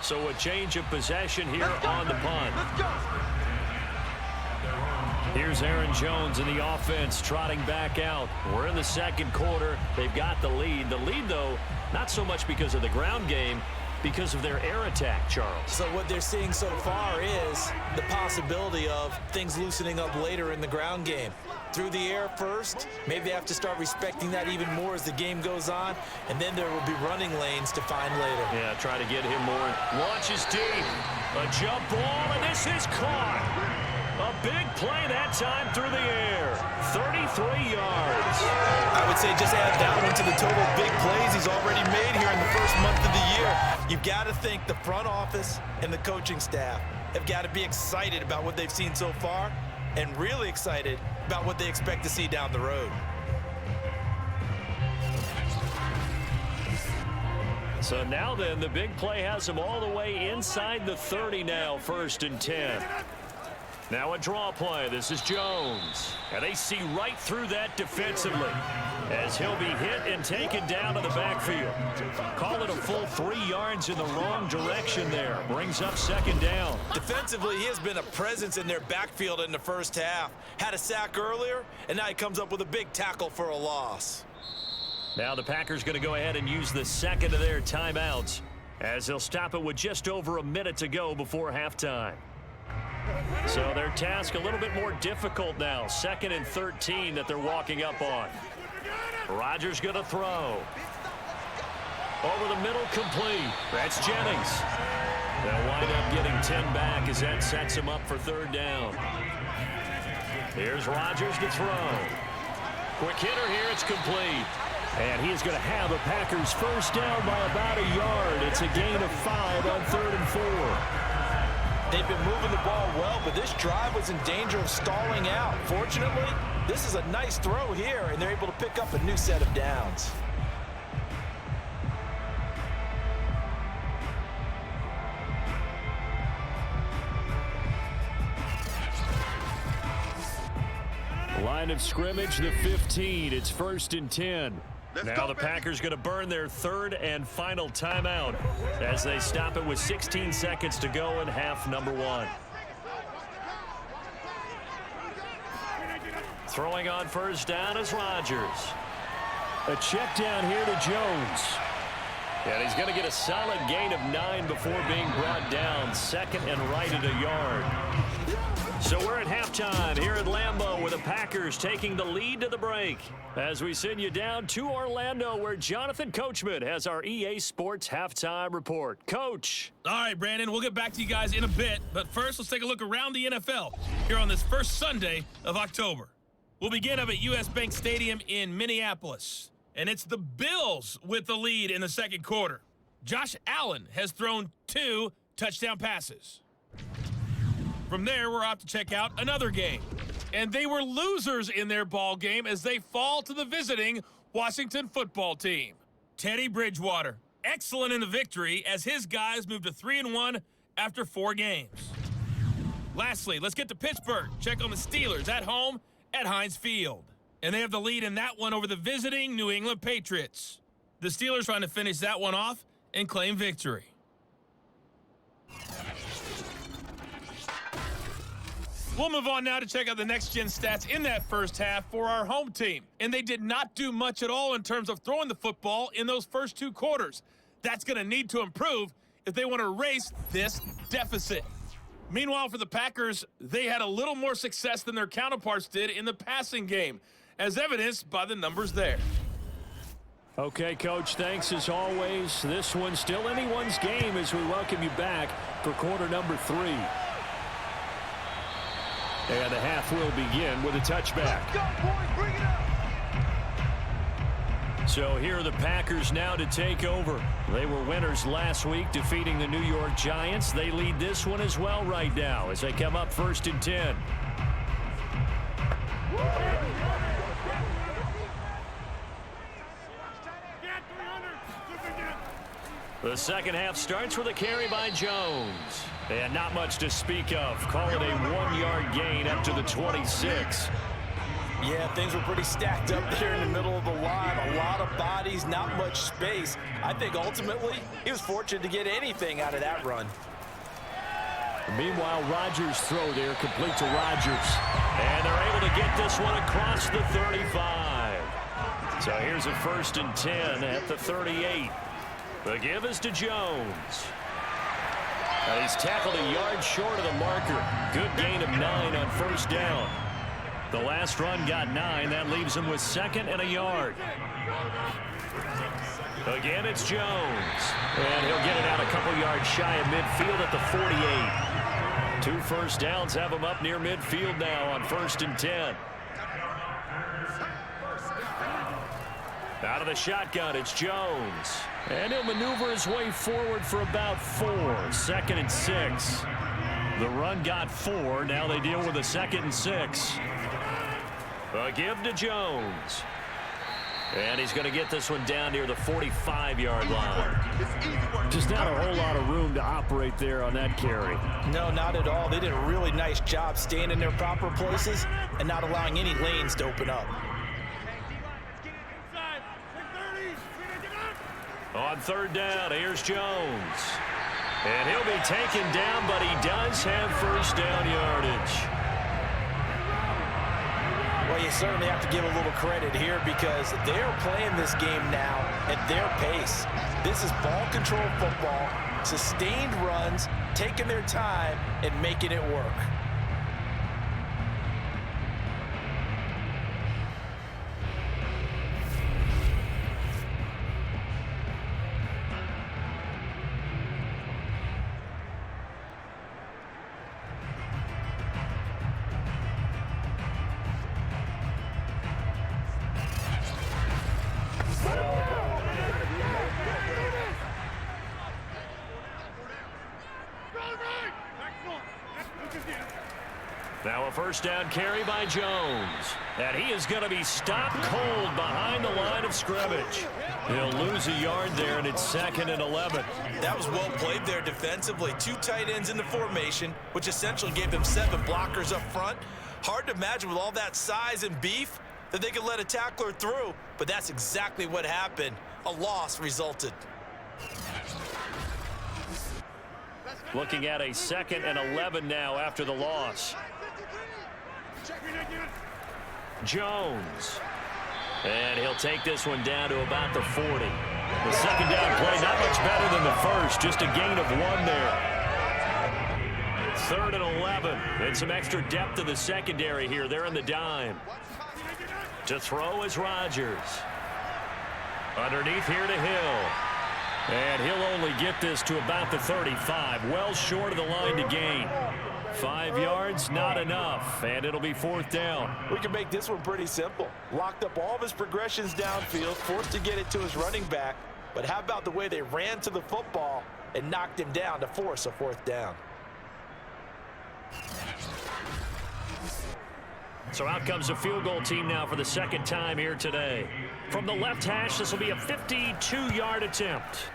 So a change of possession here on the punt. Here's Aaron Jones in the offense trotting back out. We're in the 2nd quarter. They've got the lead. The lead, though, not so much because of the ground game, because of their air attack, Charles. So what they're seeing so far is the possibility of things loosening up later in the ground game. Through the air first, maybe they have to start respecting that even more as the game goes on, and then there will be running lanes to find later. Yeah, try to get him more. Launches deep. A jump ball, and this is caught. A big play that time through the air. 33 yards. I would say just add that one to the total big plays he's already made here in the first month of the year. You've got to think the front office and the coaching staff have got to be excited about what they've seen so far and really excited about what they expect to see down the road. So now then, the big play has him all the way inside the 30 now, 1st and 10. Now a draw play. This is Jones. And they see right through that defensively as he'll be hit and taken down to the backfield. Call it a full 3 yards in the wrong direction there. Brings up 2nd down. Defensively, he has been a presence in their backfield in the first half. Had a sack earlier, and now he comes up with a big tackle for a loss. Now the Packers going to go ahead and use the second of their timeouts as they'll stop it with just over a minute to go before halftime. So their task a little bit more difficult now. 2nd and 13 that they're walking up on. Rodgers going to throw. Over the middle, complete. That's Jennings. They'll wind up getting 10 back as that sets him up for 3rd down. Here's Rodgers to throw. Quick hitter here, it's complete. And he is going to have a Packers first down by about a yard. It's a gain of 5 on 3rd and 4. They've been moving the ball well, but this drive was in danger of stalling out. Fortunately, this is a nice throw here, and they're able to pick up a new set of downs. Line of scrimmage, the 15. It's 1st and 10. Now the Packers going to burn their 3rd and final timeout as they stop it with 16 seconds to go in half number 1. Throwing on first down is Rodgers. A check down here to Jones. And he's going to get a solid gain of 9 before being brought down. 2nd and right at a yard. So we're at halftime here at Lambeau with the Packers taking the lead to the break as we send you down to Orlando where Jonathan Coachman has our EA Sports halftime report. Coach. All right, Brandon, we'll get back to you guys in a bit, but first let's take a look around the NFL here on this first Sunday of October. We'll begin up at US Bank Stadium in Minneapolis, and it's the Bills with the lead in the 2nd quarter. Josh Allen has thrown 2 touchdown passes. From there, we're off to check out another game. And they were losers in their ball game as they fall to the visiting Washington football team. Teddy Bridgewater, excellent in the victory as his guys moved to 3-1 after 4 games. Lastly, let's get to Pittsburgh. Check on the Steelers at home at Heinz Field. And they have the lead in that one over the visiting New England Patriots. The Steelers trying to finish that one off and claim victory. We'll move on now to check out the next-gen stats in that first half for our home team. And they did not do much at all in terms of throwing the football in those first 2 quarters. That's going to need to improve if they want to erase this deficit. Meanwhile, for the Packers, they had a little more success than their counterparts did in the passing game, as evidenced by the numbers there. Okay, Coach, thanks as always. This one's still anyone's game as we welcome you back for quarter number 3. And the half will begin with a touchback. Let's go, boys, bring it up. So here are the Packers now to take over. They were winners last week, defeating the New York Giants. They lead this one as well right now as they come up 1st and 10. The second half starts with a carry by Jones. And not much to speak of. Call it a 1-yard gain up to the 26. Yeah, things were pretty stacked up there in the middle of the line. A lot of bodies, not much space. I think ultimately he was fortunate to get anything out of that run. Meanwhile, Rodgers' throw there complete to Rodgers. And they're able to get this one across the 35. So here's a 1st and 10 at the 38. The give is to Jones. And he's tackled a yard short of the marker. Good gain of 9 on first down. The last run got 9. That leaves him with 2nd and a yard. Again, it's Jones. And he'll get it out a couple yards shy of midfield at the 48. 2 first downs have him up near midfield now on 1st and 10. Out of the shotgun, it's Jones. And he'll maneuver his way forward for about 4. 2nd and 6. The run got 4. Now they deal with a 2nd and 6. A give to Jones. And he's going to get this one down near the 45-yard line. Just not a whole lot of room to operate there on that carry. No, not at all. They did a really nice job staying in their proper places and not allowing any lanes to open up. On 3rd down, here's Jones. And he'll be taken down, but he does have first down yardage. Well, you certainly have to give a little credit here because they're playing this game now at their pace. This is ball control football, sustained runs, taking their time and making it work. Now a first down carry by Jones. And he is going to be stopped cold behind the line of scrimmage. He'll lose a yard there, and it's 2nd and 11. That was well played there defensively. 2 tight ends in the formation, which essentially gave them 7 blockers up front. Hard to imagine with all that size and beef that they could let a tackler through, but that's exactly what happened. A loss resulted. Looking at a 2nd and 11 now after the loss. Jones. And he'll take this one down to about the 40. The second down play not much better than the first. Just a gain of 1 there. 3rd and 11. And some extra depth to the secondary here. They're in the dime. To throw is Rodgers. Underneath here to Hill. And he'll only get this to about the 35. Well short of the line to gain. 5 yards, not enough. And it'll be 4th down. We can make this one pretty simple. Locked up all of his progressions downfield, forced to get it to his running back. But how about the way they ran to the football and knocked him down to force a 4th down? So out comes the field goal team now for the 2nd time here today. From the left hash, this will be a 52-yard attempt.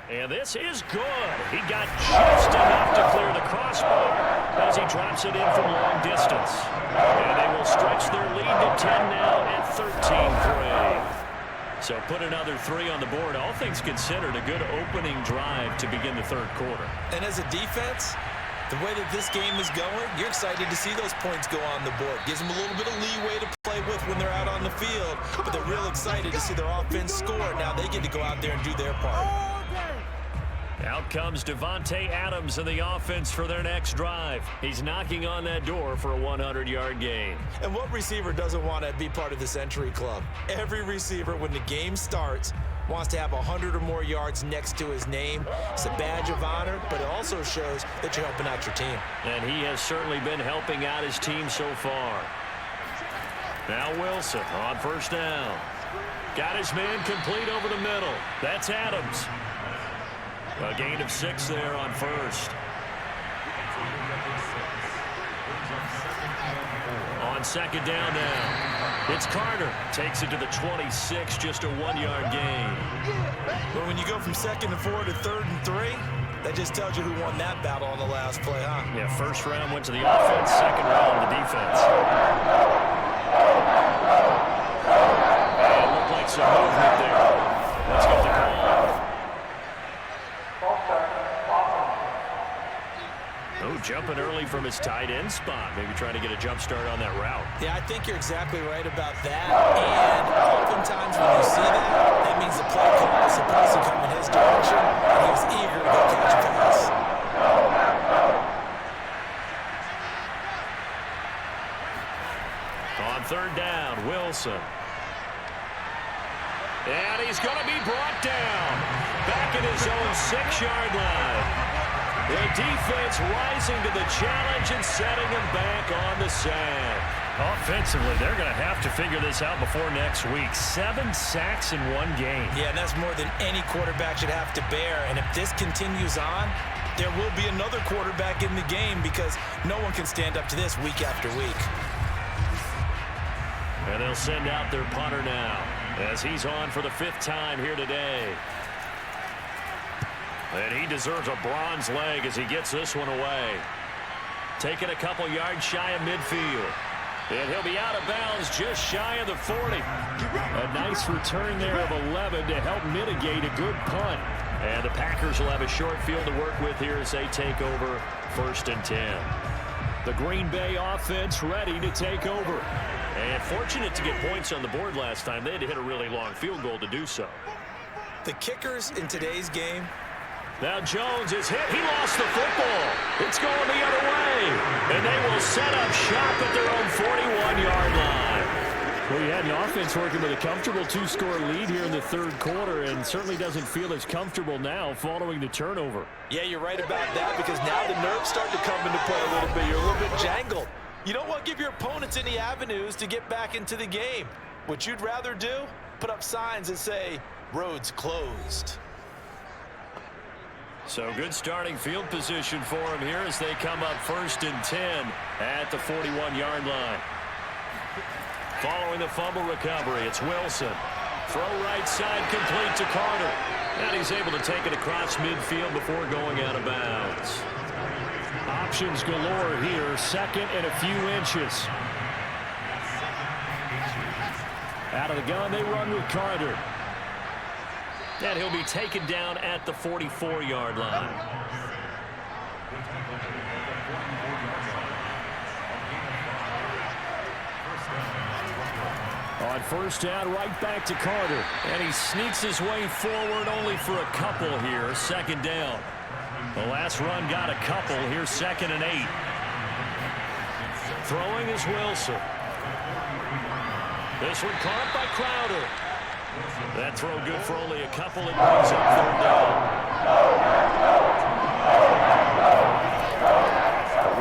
And this is good. He got just enough to clear the crossbar as he drops it in from long distance. And they will stretch their lead to 10 now at 13-3. So put another 3 on the board. All things considered, a good opening drive to begin the 3rd quarter. And as a defense, the way that this game is going, you're excited to see those points go on the board. Gives them a little bit of leeway to play with when they're out on the field. But they're real excited to see their offense score. Now they get to go out there and do their part. Out comes Devontae Adams in the offense for their next drive. He's knocking on that door for a 100-yard gain. And what receiver doesn't want to be part of the Century Club? Every receiver, when the game starts, wants to have 100 or more yards next to his name. It's a badge of honor, but it also shows that you're helping out your team. And he has certainly been helping out his team so far. Now Wilson on 1st down. Got his man complete over the middle. That's Adams. A gain of 6 there on 1st. On 2nd down now. It's Carter. Takes it to the 26, just a 1-yard gain. But when you go from 2nd and 4 to 3rd and 3, that just tells you who won that battle on the last play, huh? Yeah, 1st round went to the offense, 2nd round the defense. And it looked like some movement there. Let's get the call. jumping early from his tight end spot, maybe trying to get a jump start on that route. Yeah, I think you're exactly right about that. And oftentimes when you see that means the play call is supposed to come in his direction, and he was eager to go catch a pass. On third down, Wilson. And he's going to be brought down back at his own 6-yard line. The defense rising to the challenge and setting him back on the sack. Offensively, they're going to have to figure this out before next week. 7 sacks in one game. Yeah, and that's more than any quarterback should have to bear. And if this continues on, there will be another quarterback in the game because no one can stand up to this week after week. And they'll send out their punter now as he's on for the 5th time here today. And he deserves a bronze leg as he gets this one away. Taking a couple yards shy of midfield. And he'll be out of bounds just shy of the 40. A nice return there of 11 to help mitigate a good punt. And the Packers will have a short field to work with here as they take over 1st and 10. The Green Bay offense ready to take over. And fortunate to get points on the board last time. They had to hit a really long field goal to do so. The kickers in today's game. Now Jones is hit. He lost the football. It's going the other way. And they will set up shop at their own 41-yard line. Well, you had the offense working with a comfortable 2-score lead here in the 3rd quarter and certainly doesn't feel as comfortable now following the turnover. Yeah, you're right about that because now the nerves start to come into play a little bit. You're a little bit jangled. You don't want to give your opponents any avenues to get back into the game. What you'd rather do, put up signs that say, roads closed. So good starting field position for him here as they come up 1st and 10 at the 41-yard line. Following the fumble recovery, it's Wilson. Throw right side complete to Carter. And he's able to take it across midfield before going out of bounds. Options galore here, 2nd and a few inches. Out of the gun, they run with Carter. And he'll be taken down at the 44-yard line. On 1st down, right back to Carter. And he sneaks his way forward only for a couple here, 2nd down. The last run got a couple. Here's 2nd and 8. Throwing is Wilson. This one caught by Crowder. That throw good for only a couple. It brings up 3rd down.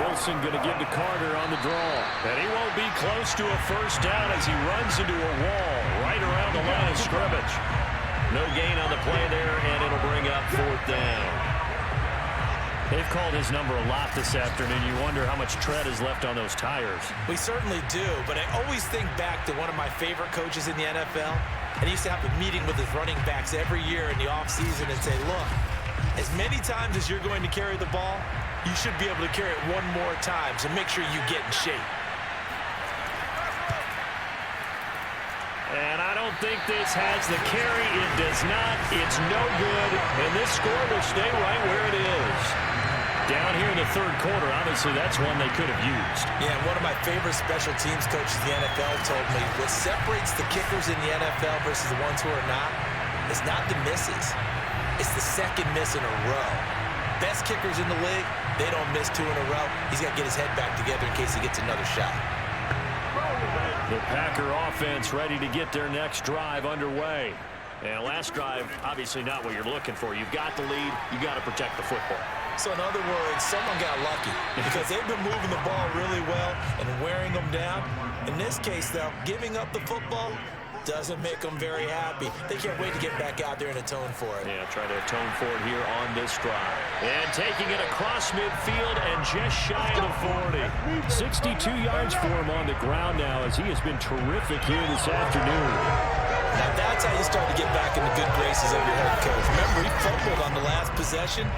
Wilson going to give to Carter on the draw. And he won't be close to a 1st down as he runs into a wall right around the line of scrimmage. No gain on the play there, and it'll bring up 4th down. They've called his number a lot this afternoon. You wonder how much tread is left on those tires. We certainly do, but I always think back to one of my favorite coaches in the NFL. And he used to have a meeting with his running backs every year in the offseason and say, look, as many times as you're going to carry the ball, you should be able to carry it one more time, so make sure you get in shape. And I don't think this has the carry. It does not. It's no good. And this score will stay right where it is. Down here in the 3rd quarter, obviously that's one they could have used. Yeah, one of my favorite special teams coaches in the NFL told me what separates the kickers in the NFL versus the ones who are not is not the misses. It's the 2nd miss in a row. Best kickers in the league, they don't miss 2 in a row. He's got to get his head back together in case he gets another shot. The Packer offense ready to get their next drive underway. And last drive, obviously not what you're looking for. You've got the lead. You got to protect the football. So in other words, someone got lucky because they've been moving the ball really well and wearing them down. In this case, though, giving up the football doesn't make them very happy. They can't wait to get back out there and atone for it. Yeah, try to atone for it here on this drive. And taking it across midfield and just shy of the 40. 62 yards for him on the ground now as he has been terrific here this afternoon. Now that's how you start to get back in the good graces of your head coach. Remember, he fumbled on the last possession.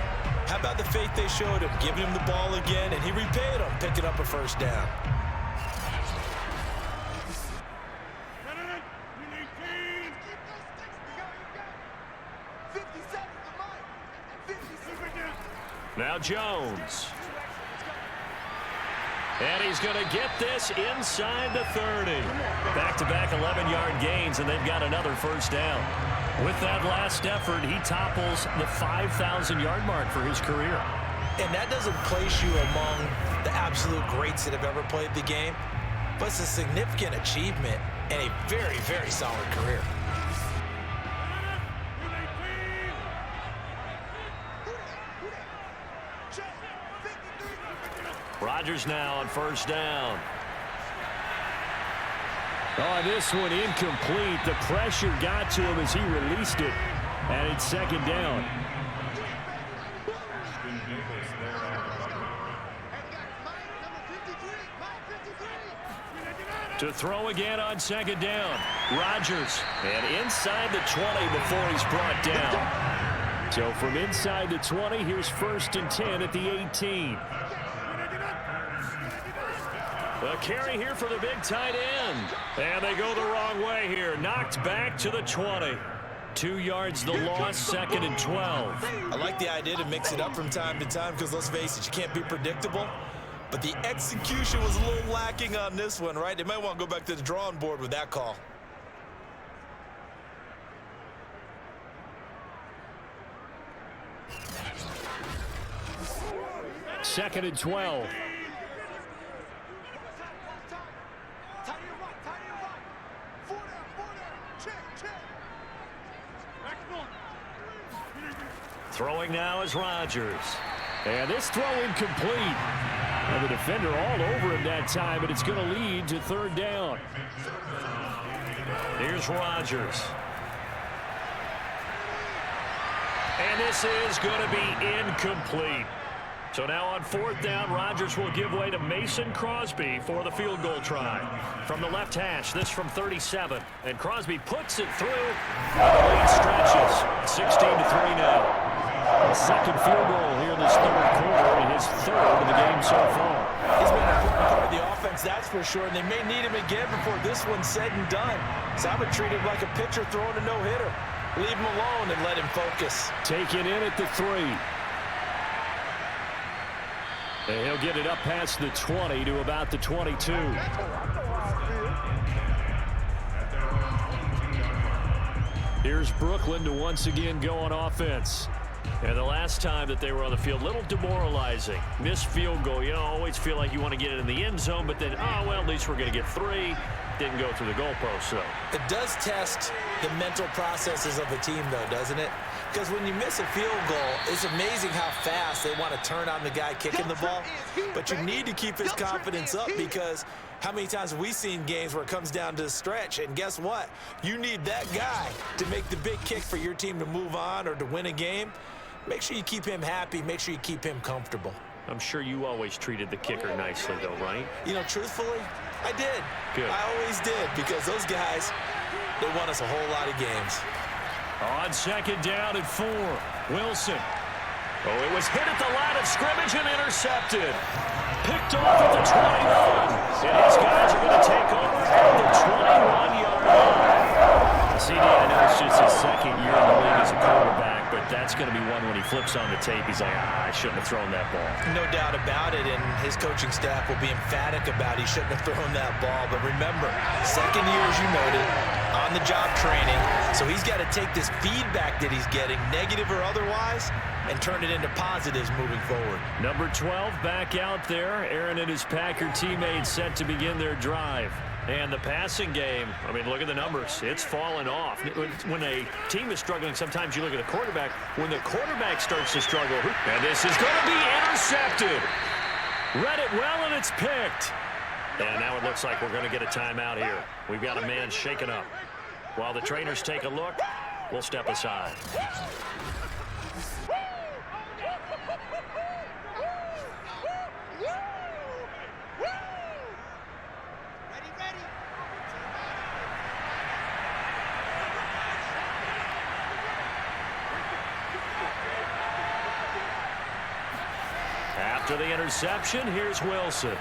How about the faith they showed him, giving him the ball again, and he repaid them, picking up a 1st down. Now Jones. And he's going to get this inside the 30. Back-to-back 11-yard gains, and they've got another first down. With that last effort, he topples the 5,000-yard mark for his career. And that doesn't place you among the absolute greats that have ever played the game, but it's a significant achievement and a very, very solid career. Rodgers now on first down. Oh, this one incomplete. The pressure got to him as he released it, and it's second down. To throw again on second down. Rodgers, and inside the 20 before he's brought down. So from inside the 20, here's 1st and 10 at the 18. A carry here for the big tight end. And they go the wrong way here. Knocked back to the 20. 2 yards the loss, 2nd and 12. I like the idea to mix it up from time to time because, let's face it, you can't be predictable. But the execution was a little lacking on this one, right? They might want to go back to the drawing board with that call. Second and 12. Throwing now is Rodgers. And this throw incomplete. And the defender all over him that time, but it's going to lead to 3rd down. Here's Rodgers. And this is going to be incomplete. So now on 4th down, Rodgers will give way to Mason Crosby for the field goal try. From the left hash, this from 37. And Crosby puts it through. And the lead stretches. 16-3 now. A second field goal here in this 3rd quarter, and his 3rd of the game so far. He's been an important part of the offense, that's for sure, and they may need him again before this one's said and done. So I would treat him like a pitcher throwing a no-hitter. Leave him alone and let him focus. Taken in at the 3. And he'll get it up past the 20 to about the 22. Here's Brooklyn to once again go on offense. And the last time that they were on the field, a little demoralizing. Missed field goal. You know, always feel like you want to get it in the end zone, but then, oh, well, at least we're going to get 3. Didn't go through the goalpost, so. It does test the mental processes of the team, though, doesn't it? Because when you miss a field goal, it's amazing how fast they want to turn on the guy kicking the ball. But you need to keep his confidence up, because how many times have we seen games where it comes down to the stretch? And guess what? You need that guy to make the big kick for your team to move on or to win a game. Make sure you keep him happy. Make sure you keep him comfortable. I'm sure you always treated the kicker nicely, though, right? You know, truthfully, I did. Good. I always did, because those guys, they won us a whole lot of games. On 2nd down and 4, Wilson. Oh, it was hit at the line of scrimmage and intercepted. Picked off at the 21. And his guys are going to take over at the 21-yard line. CD, I know it's just his 2nd year in the league as a quarterback, but that's going to be one when he flips on the tape. He's like, I shouldn't have thrown that ball. No doubt about it, and his coaching staff will be emphatic about he shouldn't have thrown that ball. But remember, 2nd year, as you noted, on-the-job training. So he's got to take this feedback that he's getting, negative or otherwise, and turn it into positives moving forward. Number 12 back out there. Aaron and his Packer teammates set to begin their drive. And the passing game, I mean, look at the numbers. It's fallen off. When a team is struggling, sometimes you look at the quarterback. When the quarterback starts to struggle, and this is going to be intercepted. Read it well, and it's picked. And now it looks like we're going to get a timeout here. We've got a man shaken up. While the trainers take a look, we'll step aside. After the interception, here's Wilson.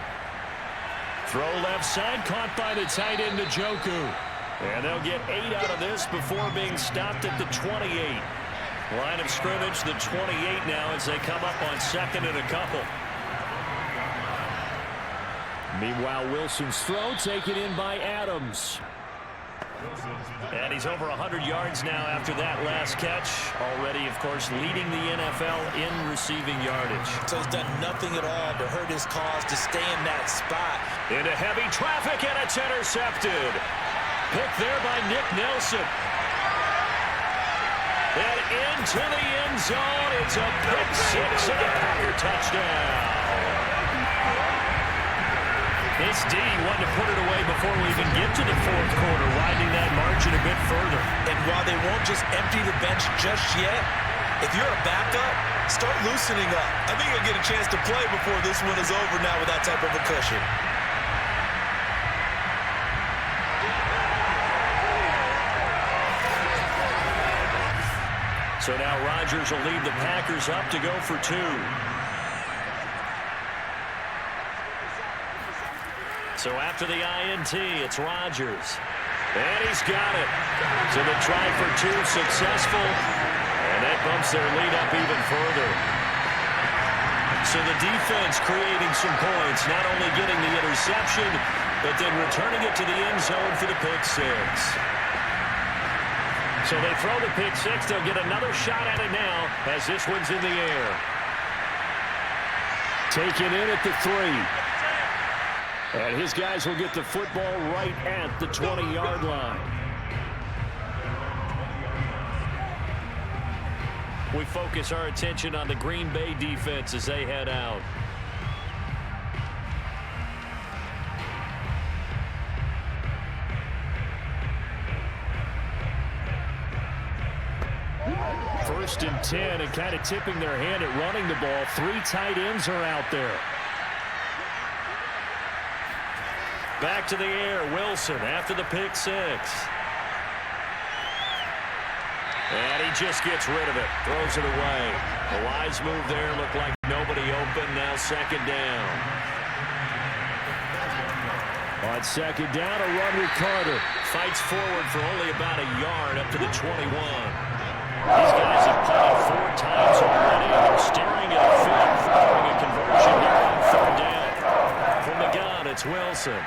Throw left side, caught by the tight end, Njoku. And they'll get 8 out of this before being stopped at the 28. Line of scrimmage, the 28 now as they come up on 2nd and a couple. Meanwhile, Wilson's throw taken in by Adams. And he's over 100 yards now after that last catch. Already, of course, leading the NFL in receiving yardage. So he's done nothing at all to hurt his cause to stay in that spot. Into heavy traffic, and it's intercepted. Picked there by Nick Nelson. And into the end zone. It's a pick six and a Packer touchdown. This D wanted to put it away before we even get to the fourth quarter, widening that margin a bit further. And while they won't just empty the bench just yet, if you're a backup, start loosening up. I think you'll get a chance to play before this one is over now with that type of a cushion. So now Rodgers will lead the Packers up to go for two. So after the INT, it's Rodgers. And he's got it. So the try for two successful. And that bumps their lead up even further. So the defense creating some points, not only getting the interception, but then returning it to the end zone for the pick six. So they throw the pick six. They'll get another shot at it now as this one's in the air. Taken in at the 3. And his guys will get the football right at the 20-yard line. We focus our attention on the Green Bay defense as they head out. First and 10, and kind of tipping their hand at running the ball. 3 tight ends are out there. Back to the air, Wilson after the pick six. And he just gets rid of it, throws it away. A wise move there, looked like nobody open, now second down. On second down, a run with Carter. Fights forward for only about a yard up to the 21. These guys have punted 4 times already. They're staring at a fifth, throwing a conversion here on third down. From the gun, it's Wilson.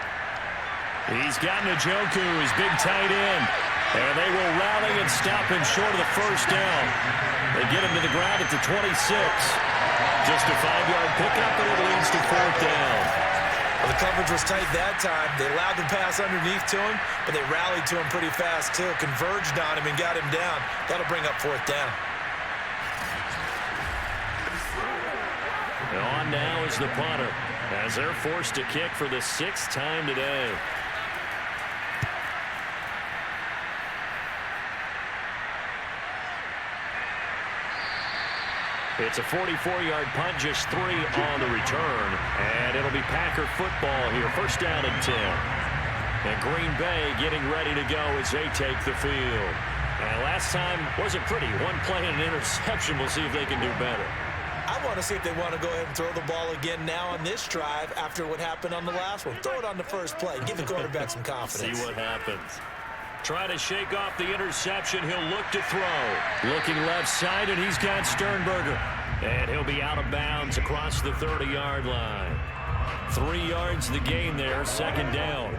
He's got Njoku, his big tight end. And they will rally and stop him short of the first down. They get him to the ground at the 26. Just a 5-yard pickup, and it leads to fourth down. Well, the coverage was tight that time. They allowed the pass underneath to him, but they rallied to him pretty fast, too. Converged on him and got him down. That'll bring up fourth down. And on now is the punter, as they're forced to kick for the 6th time today. It's a 44-yard punt, just 3 on the return. And it'll be Packer football here. First down and 10. And Green Bay getting ready to go as they take the field. And last time wasn't pretty. 1 play and an interception. We'll see if they can do better. I want to see if they want to go ahead and throw the ball again now on this drive after what happened on the last one. Throw it on the first play. Give the quarterback some confidence. See what happens. Try to shake off the interception. He'll look to throw. Looking left side, and he's got Sternberger. And he'll be out of bounds across the 30-yard line. 3 yards the gain there, second down.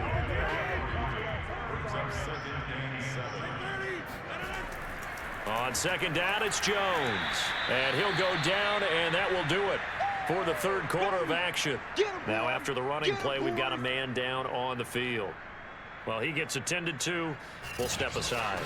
On second down, it's Jones. And he'll go down, and that will do it for the third quarter of action. Now, after the running play, we've got a man down on the field. Well, he gets attended to. We'll step aside.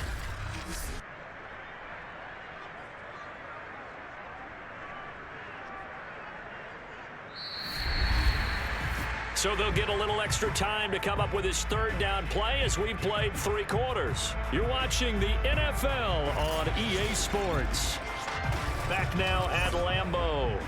So they'll get a little extra time to come up with his third down play as we played 3 quarters. You're watching the NFL on EA Sports. Back now at Lambeau.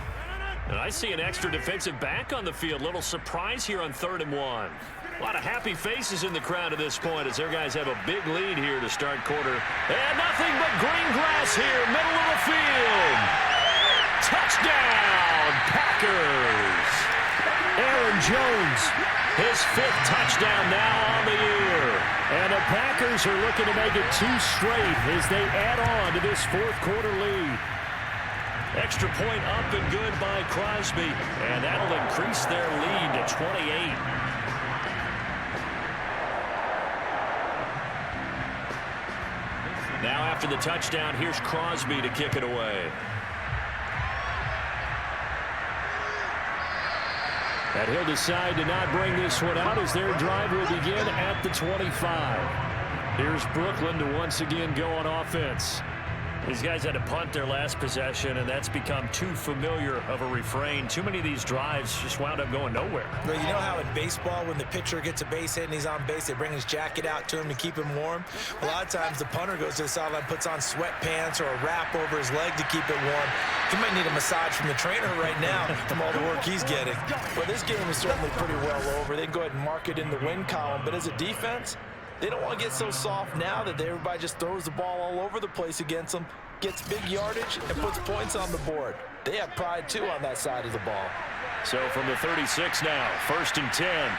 And I see an extra defensive back on the field. Little surprise here on 3rd and 1. A lot of happy faces in the crowd at this point as their guys have a big lead here to start quarter. And nothing but green grass here, middle of the field. Touchdown, Packers. Aaron Jones, his 5th touchdown now on the year. And the Packers are looking to make it 2 straight as they add on to this 4th quarter lead. Extra point up and good by Crosby. And that'll increase their lead to 28. Now after the touchdown, here's Crosby to kick it away. And he'll decide to not bring this one out as their drive will begin at the 25. Here's Brooklyn to once again go on offense. These guys had to punt their last possession, and that's become too familiar of a refrain. Too many of these drives just wound up going nowhere. Well, you know how in baseball, when the pitcher gets a base hit and he's on base, they bring his jacket out to him to keep him warm? A lot of times the punter goes to the sideline, puts on sweatpants or a wrap over his leg to keep it warm. He might need a massage from the trainer right now from all the work he's getting. Well, this game is certainly pretty well over. They can go ahead and mark it in the win column, but as a defense, they don't want to get so soft now that everybody just throws the ball all over the place against them, gets big yardage, and puts points on the board. They have pride, too, on that side of the ball. So from the 36 now, 1st and 10.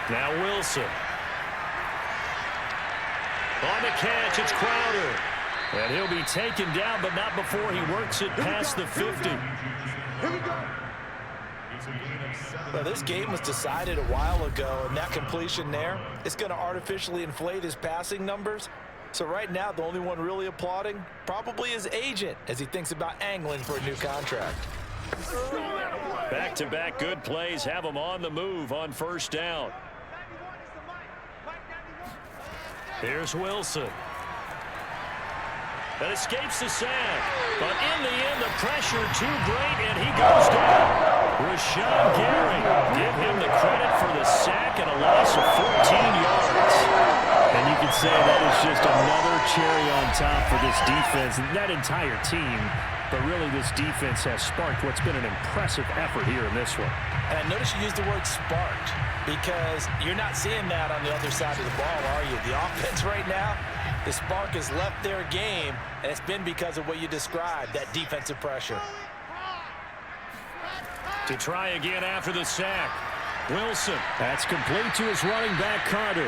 Now Wilson. On the catch, it's Crowder. And he'll be taken down, but not before he works it past the 50. Here we go. Well, this game was decided a while ago, and that completion there is going to artificially inflate his passing numbers. So right now, the only one really applauding probably his agent as he thinks about angling for a new contract. Back-to-back good plays have him on the move on 1st down. Here's Wilson. That escapes the sack. But in the end, the pressure too great, and he goes down. Rashawn Gary, give him the credit for the sack and a loss of 14 yards. And you can say that is just another cherry on top for this defense, that entire team. But really, this defense has sparked what's been an impressive effort here in this one. And I notice you use the word sparked because you're not seeing that on the other side of the ball, are you? The offense right now, the spark has left their game, and it's been because of what you described, that defensive pressure. To try again after the sack. Wilson. That's complete to his running back, Carter.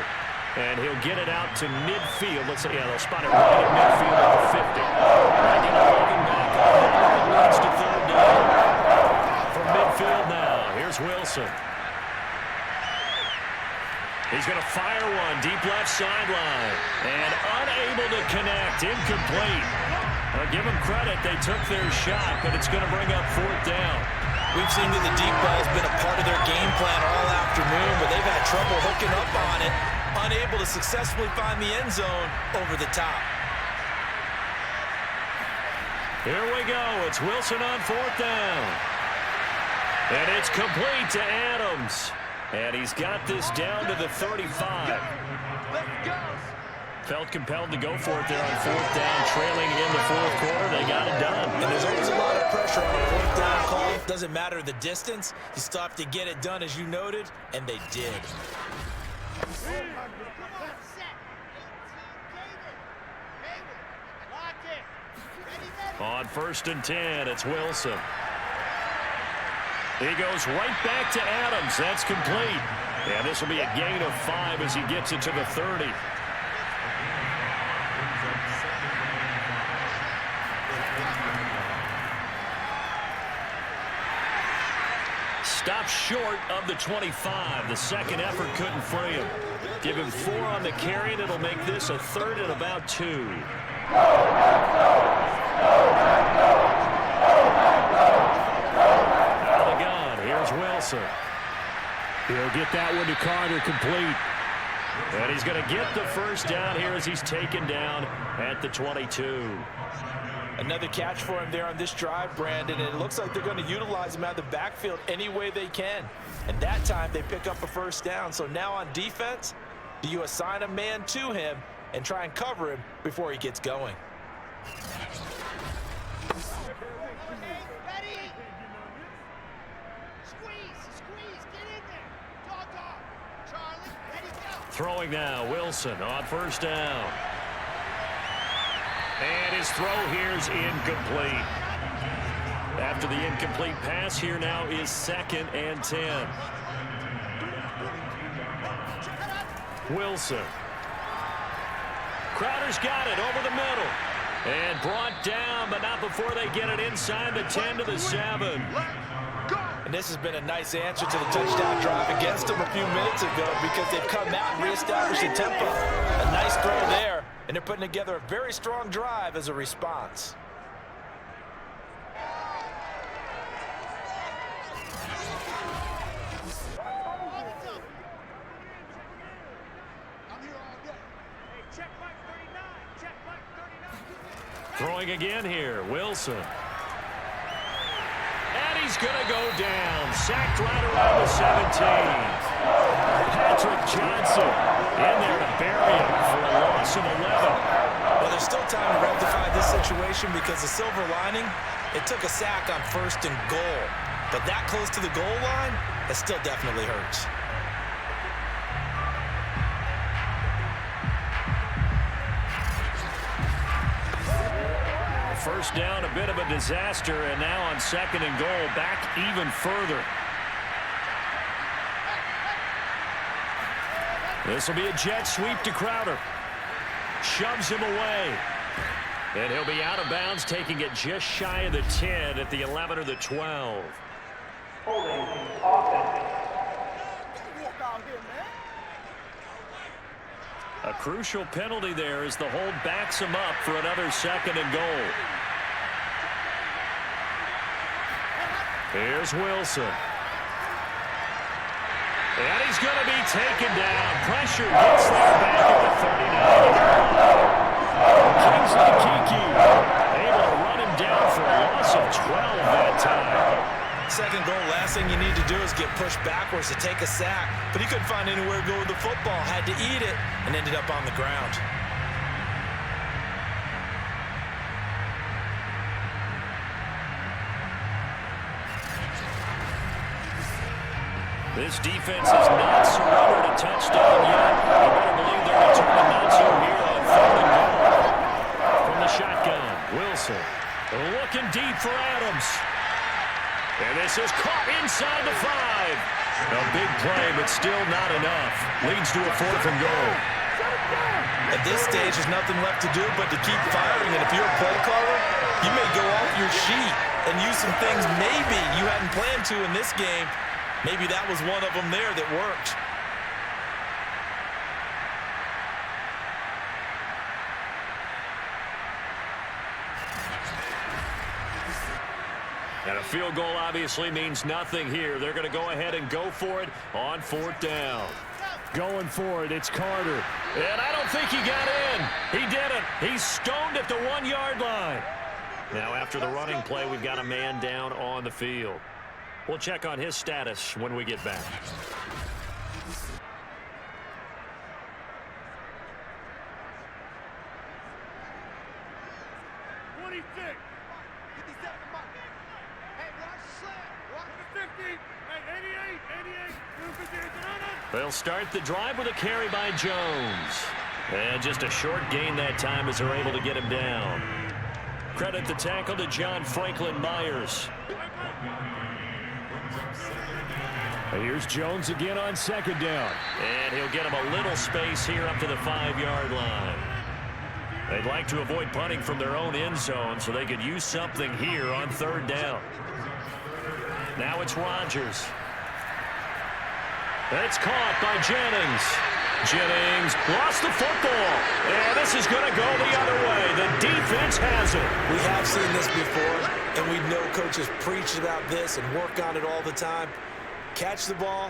And he'll get it out to midfield. Let's say, yeah, they'll spot it right at midfield at the 50. Right in, looking back up. Leads to 3rd down. From midfield now, here's Wilson. He's going to fire one deep left sideline. And unable to connect. Incomplete. Now, give them credit. They took their shot, but it's going to bring up 4th down. We've seen that the deep ball has been a part of their game plan all afternoon, but they've had trouble hooking up on it, unable to successfully find the end zone over the top. Here we go. It's Wilson on 4th down. And it's complete to Adams. And he's got this down to the 35. Let's go. Felt compelled to go for it there on 4th down, trailing in the 4th quarter. They got it done. And there's always a lot of pressure on a 4th down call. Doesn't matter the distance. You still have to get it done, as you noted, and they did. On 1st and 10, it's Wilson. He goes right back to Adams. That's complete. And this will be a gain of 5 as he gets it to the 30. Stopped short of the 25. The second effort couldn't free him. Give him 4 on the carry, and it'll make this a 3rd and about 2. Out of the gun, here's Wilson. He'll get that one to Carter, complete. And he's going to get the 1st down here as he's taken down at the 22. Another catch for him there on this drive, Brandon, and it looks like they're going to utilize him out of the backfield any way they can. And that time they pick up a 1st down. So now on defense, do you assign a man to him and try and cover him before he gets going? Ready? Squeeze, get in there. Dog. Charlie, ready, go. Throwing now, Wilson on 1st down. And his throw here's incomplete. After the incomplete pass, here now is 2nd and 10. Wilson. Crowder's got it over the middle. And brought down, but not before they get it inside the 10 to the 7. And this has been a nice answer to the touchdown drive against them a few minutes ago because they've come out and reestablished the tempo. A nice throw there and they're putting together a very strong drive as a response. Throwing again here, Wilson. And he's going to go down. Sacked right around the 17. Patrick Johnson in there to bury him for a loss of 11. Well, there's still time to rectify this situation because the silver lining, it took a sack on 1st and goal. But that close to the goal line, it still definitely hurts. First down, a bit of a disaster, and now on 2nd and goal, back even further. This will be a jet sweep to Crowder. Shoves him away. And he'll be out of bounds, taking it just shy of the 10 at the 11 or the 12. A crucial penalty there as the hold backs him up for another 2nd and goal. Here's Wilson. And he's going to be taken down. Pressure gets there back at the 39. Kingsley Kiki able to run him down for a loss of 12 that time. 2nd goal, last thing you need to do is get pushed backwards to take a sack. But he couldn't find anywhere to go with the football. Had to eat it and ended up on the ground. This defense has not surrendered a touchdown yet. You better believe they're determined not to here on 3rd and goal. From the shotgun, Wilson looking deep for Adams. And this is caught inside the 5. A big play, but still not enough. Leads to a 4th and goal. At this stage, there's nothing left to do but to keep firing. And if you're a play caller, you may go off your sheet and use some things maybe you hadn't planned to in this game. Maybe that was one of them there that worked. And a field goal obviously means nothing here. They're going to go ahead and go for it on 4th down. Going for it, it's Carter. And I don't think he got in. He didn't. He's stoned at the 1-yard line. Now after the running play, we've got a man down on the field. We'll check on his status when we get back. They'll start the drive with a carry by Jones. And just a short gain that time as they're able to get him down. Credit the tackle to John Franklin Myers. And here's Jones again on 2nd down. And he'll get him a little space here up to the 5-yard line. They'd like to avoid punting from their own end zone so they could use something here on 3rd down. Now it's Rodgers. It's caught by Jennings. Jennings lost the football. And this is going to go the other way. The defense has it. We have seen this before, and we know coaches preach about this and work on it all the time. Catch the ball.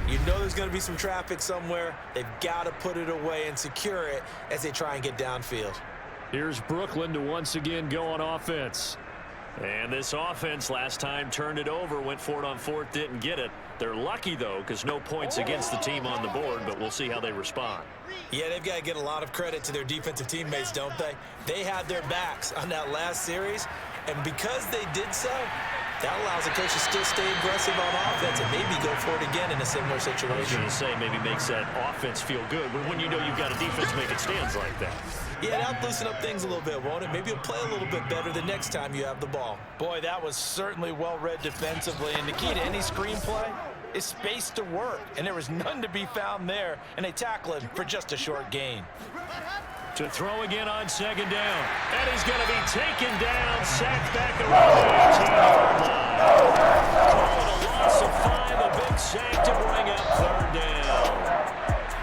You know there's going to be some traffic somewhere. They've got to put it away and secure it as they try and get downfield. Here's Brooklyn to once again go on offense. And this offense last time turned it over, went for it on 4th, didn't get it. They're lucky, though, because no points against the team on the board, but we'll see how they respond. Yeah, they've got to get a lot of credit to their defensive teammates, don't they? They had their backs on that last series, and because they did so, that allows the coach to still stay aggressive on offense and maybe go for it again in a similar situation. I was going to say maybe makes that offense feel good, but when you know you've got a defense making stands like that. Yeah, that'll loosen up things a little bit, won't it? Maybe you'll play a little bit better the next time you have the ball. Boy, that was certainly well-read defensively, and the key to any screenplay is space to work, and there was none to be found there, and they tackle it for just a short gain. To throw again on 2nd down, and he's going to be taken down, sacked back around the 18-yard line. Call it a loss of 5, a big sack to bring up 3rd down.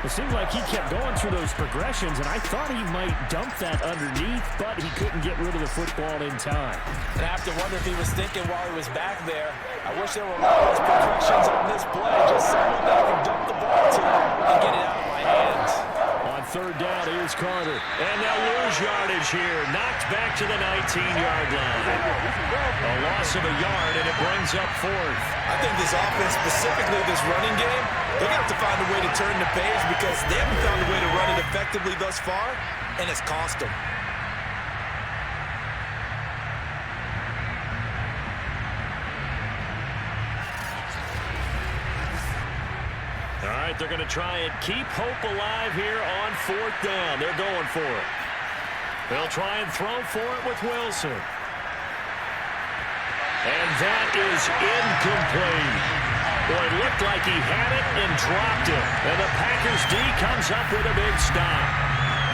It seems like he kept going through those progressions, and I thought he might dump that underneath, but he couldn't get rid of the football in time. And I have to wonder if he was thinking while he was back there, I wish there were a lot of those progressions on this play. Just someone that I can dump the ball to and get it out of my hands. On third down, here's Carter. And they'll lose yardage here. Knocked back to the 19-yard line. A loss of a yard, and it brings up fourth. I think this offense, specifically this running game, they're going to have to find a way to turn the page because they haven't found a way to run it effectively thus far, and it's cost them. All right, they're going to try and keep hope alive here on fourth down. They're going for it. They'll try and throw for it with Wilson. And that is incomplete. Boy, it looked like he had it and dropped it. And the Packers D comes up with a big stop.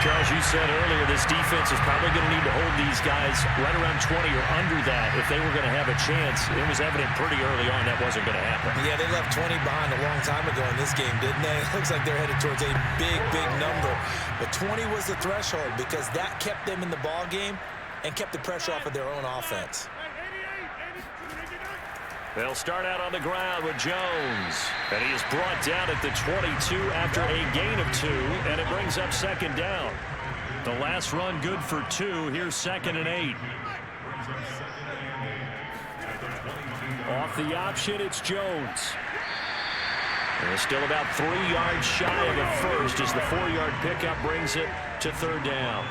Charles, you said earlier this defense is probably going to need to hold these guys right around 20 or under that if they were going to have a chance. It was evident pretty early on that wasn't going to happen. Yeah, they left 20 behind a long time ago in this game, didn't they? It looks like they're headed towards a big, big number. But 20 was the threshold because that kept them in the ball game and kept the pressure off of their own offense. They'll start out on the ground with Jones. And he is brought down at the 22 after a gain of 2, and it brings up second down. The last run good for 2. Here's 2nd and 8. Off the option, it's Jones. And it's still about 3 yards shy of the first as the 4-yard pickup brings it to third down.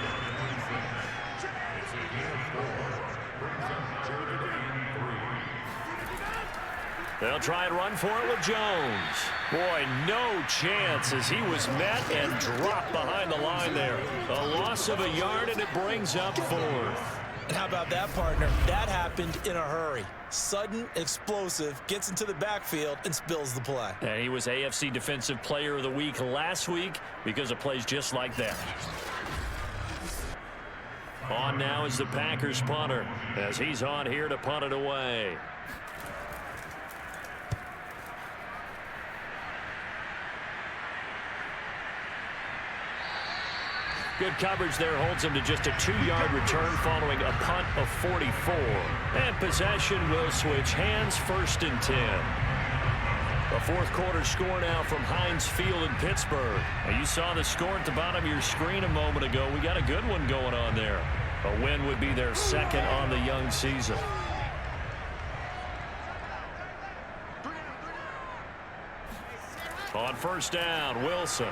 They'll try and run for it with Jones. Boy, no chance as he was met and dropped behind the line there. A loss of a yard, and it brings up fourth. And how about that, partner? That happened in a hurry. Sudden, explosive, gets into the backfield, and spills the play. And he was AFC Defensive Player of the Week last week because of plays just like that. On now is the Packers punter as he's on here to punt it away. Good coverage there holds him to just a 2-yard return following a punt of 44. And possession will switch hands, 1st and 10. A fourth quarter score now from Heinz Field in Pittsburgh. Now, you saw the score at the bottom of your screen a moment ago. We got a good one going on there. A win would be their 2nd on the young season. On first down, Wilson.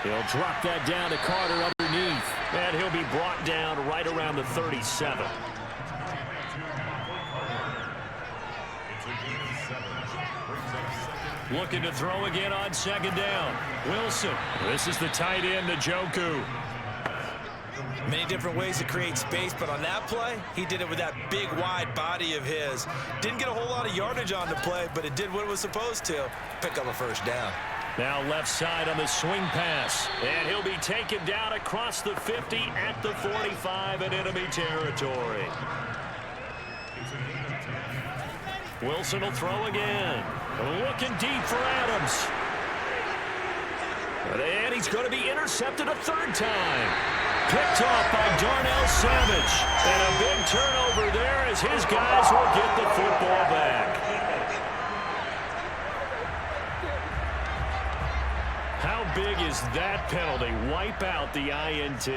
He'll drop that down to Carter underneath. And he'll be brought down right around the 37. Looking to throw again on second down. Wilson. This is the tight end, Njoku. Many different ways to create space, but on that play, he did it with that big, wide body of his. Didn't get a whole lot of yardage on the play, but it did what it was supposed to. Pick up a first down. Now left side on the swing pass. And he'll be taken down across the 50 at the 45 in enemy territory. Wilson will throw again. Looking deep for Adams. And he's going to be intercepted a 3rd time. Picked off by Darnell Savage. And a big turnover there as his guys will get the football back. How big is that penalty? Wipe out the INT.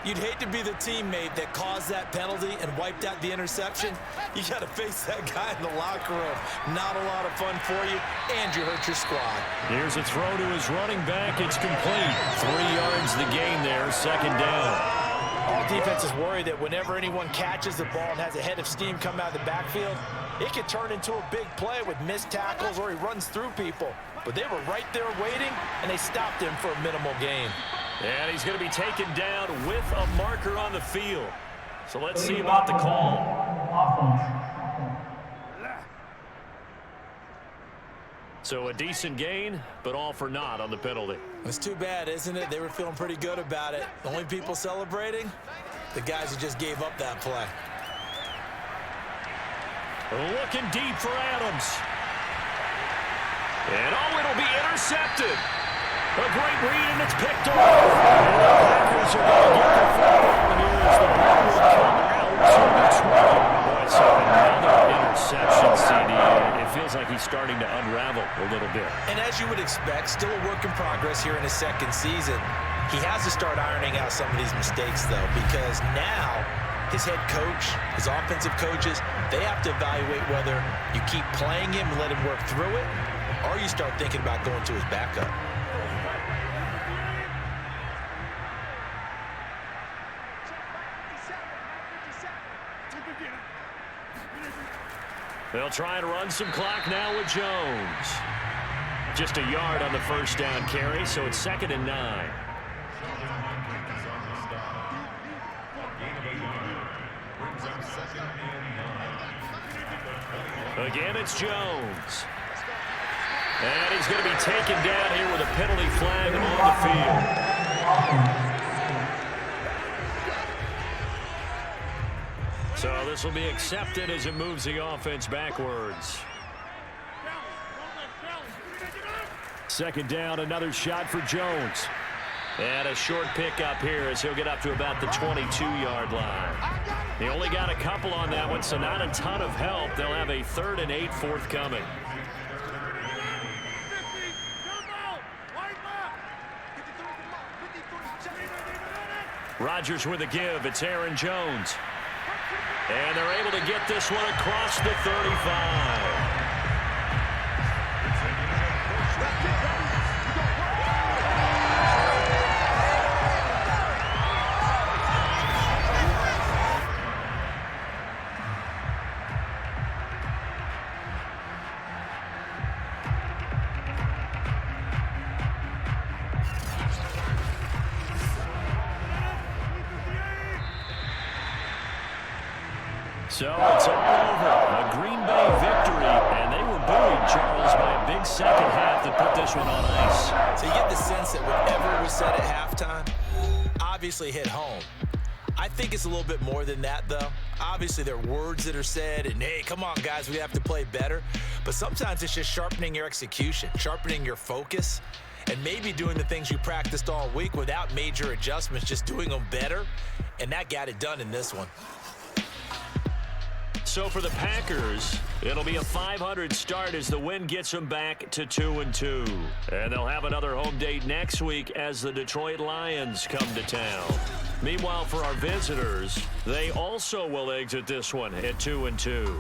You'd hate to be the teammate that caused that penalty and wiped out the interception. You got to face that guy in the locker room. Not a lot of fun for you, and you hurt your squad. Here's a throw to his running back. It's complete. 3 yards the gain there, 2nd down. All defenses worry that whenever anyone catches the ball and has a head of steam come out of the backfield, it could turn into a big play with missed tackles or he runs through people. But they were right there waiting, and they stopped him for a minimal gain. And he's going to be taken down with a marker on the field. So let's see about the call. So a decent gain, but all for naught on the penalty. It's too bad, isn't it? They were feeling pretty good about it. The only people celebrating, the guys who just gave up that play. Looking deep for Adams. And it'll be intercepted. A great read, and it's picked off. And the Packers are going to get the football here as the ball will come out to the 20. Boy, so another interception, CD. It feels like he's starting to unravel a little bit. And as you would expect, still a work in progress here in his second season. He has to start ironing out some of these mistakes, though, because now his head coach, his offensive coaches, they have to evaluate whether you keep playing him and let him work through it, or you start thinking about going to his backup. They'll try to run some clock now with Jones. Just a yard on the first down carry, so it's 2nd and 9. Again, it's Jones. And he's going to be taken down here with a penalty flag on the field. So this will be accepted as it moves the offense backwards. 2nd down, another shot for Jones. And a short pickup here as he'll get up to about the 22-yard line. He only got a couple on that one, so not a ton of help. They'll have a 3rd and 8 forthcoming. Rodgers with a give. It's Aaron Jones. And they're able to get this one across the 35. So it's all over. A Green Bay victory, and they were buoyed, Charles, by a big second half that put this one on ice. So you get the sense that whatever was said at halftime obviously hit home. I think it's a little bit more than that, though. Obviously, there are words that are said, and hey, come on, guys, we have to play better. But sometimes it's just sharpening your execution, sharpening your focus, and maybe doing the things you practiced all week without major adjustments, just doing them better. And that got it done in this one. So for the Packers, it'll be a .500 start as the win gets them back to 2-2. And they'll have another home date next week as the Detroit Lions come to town. Meanwhile, for our visitors, they also will exit this one at 2-2.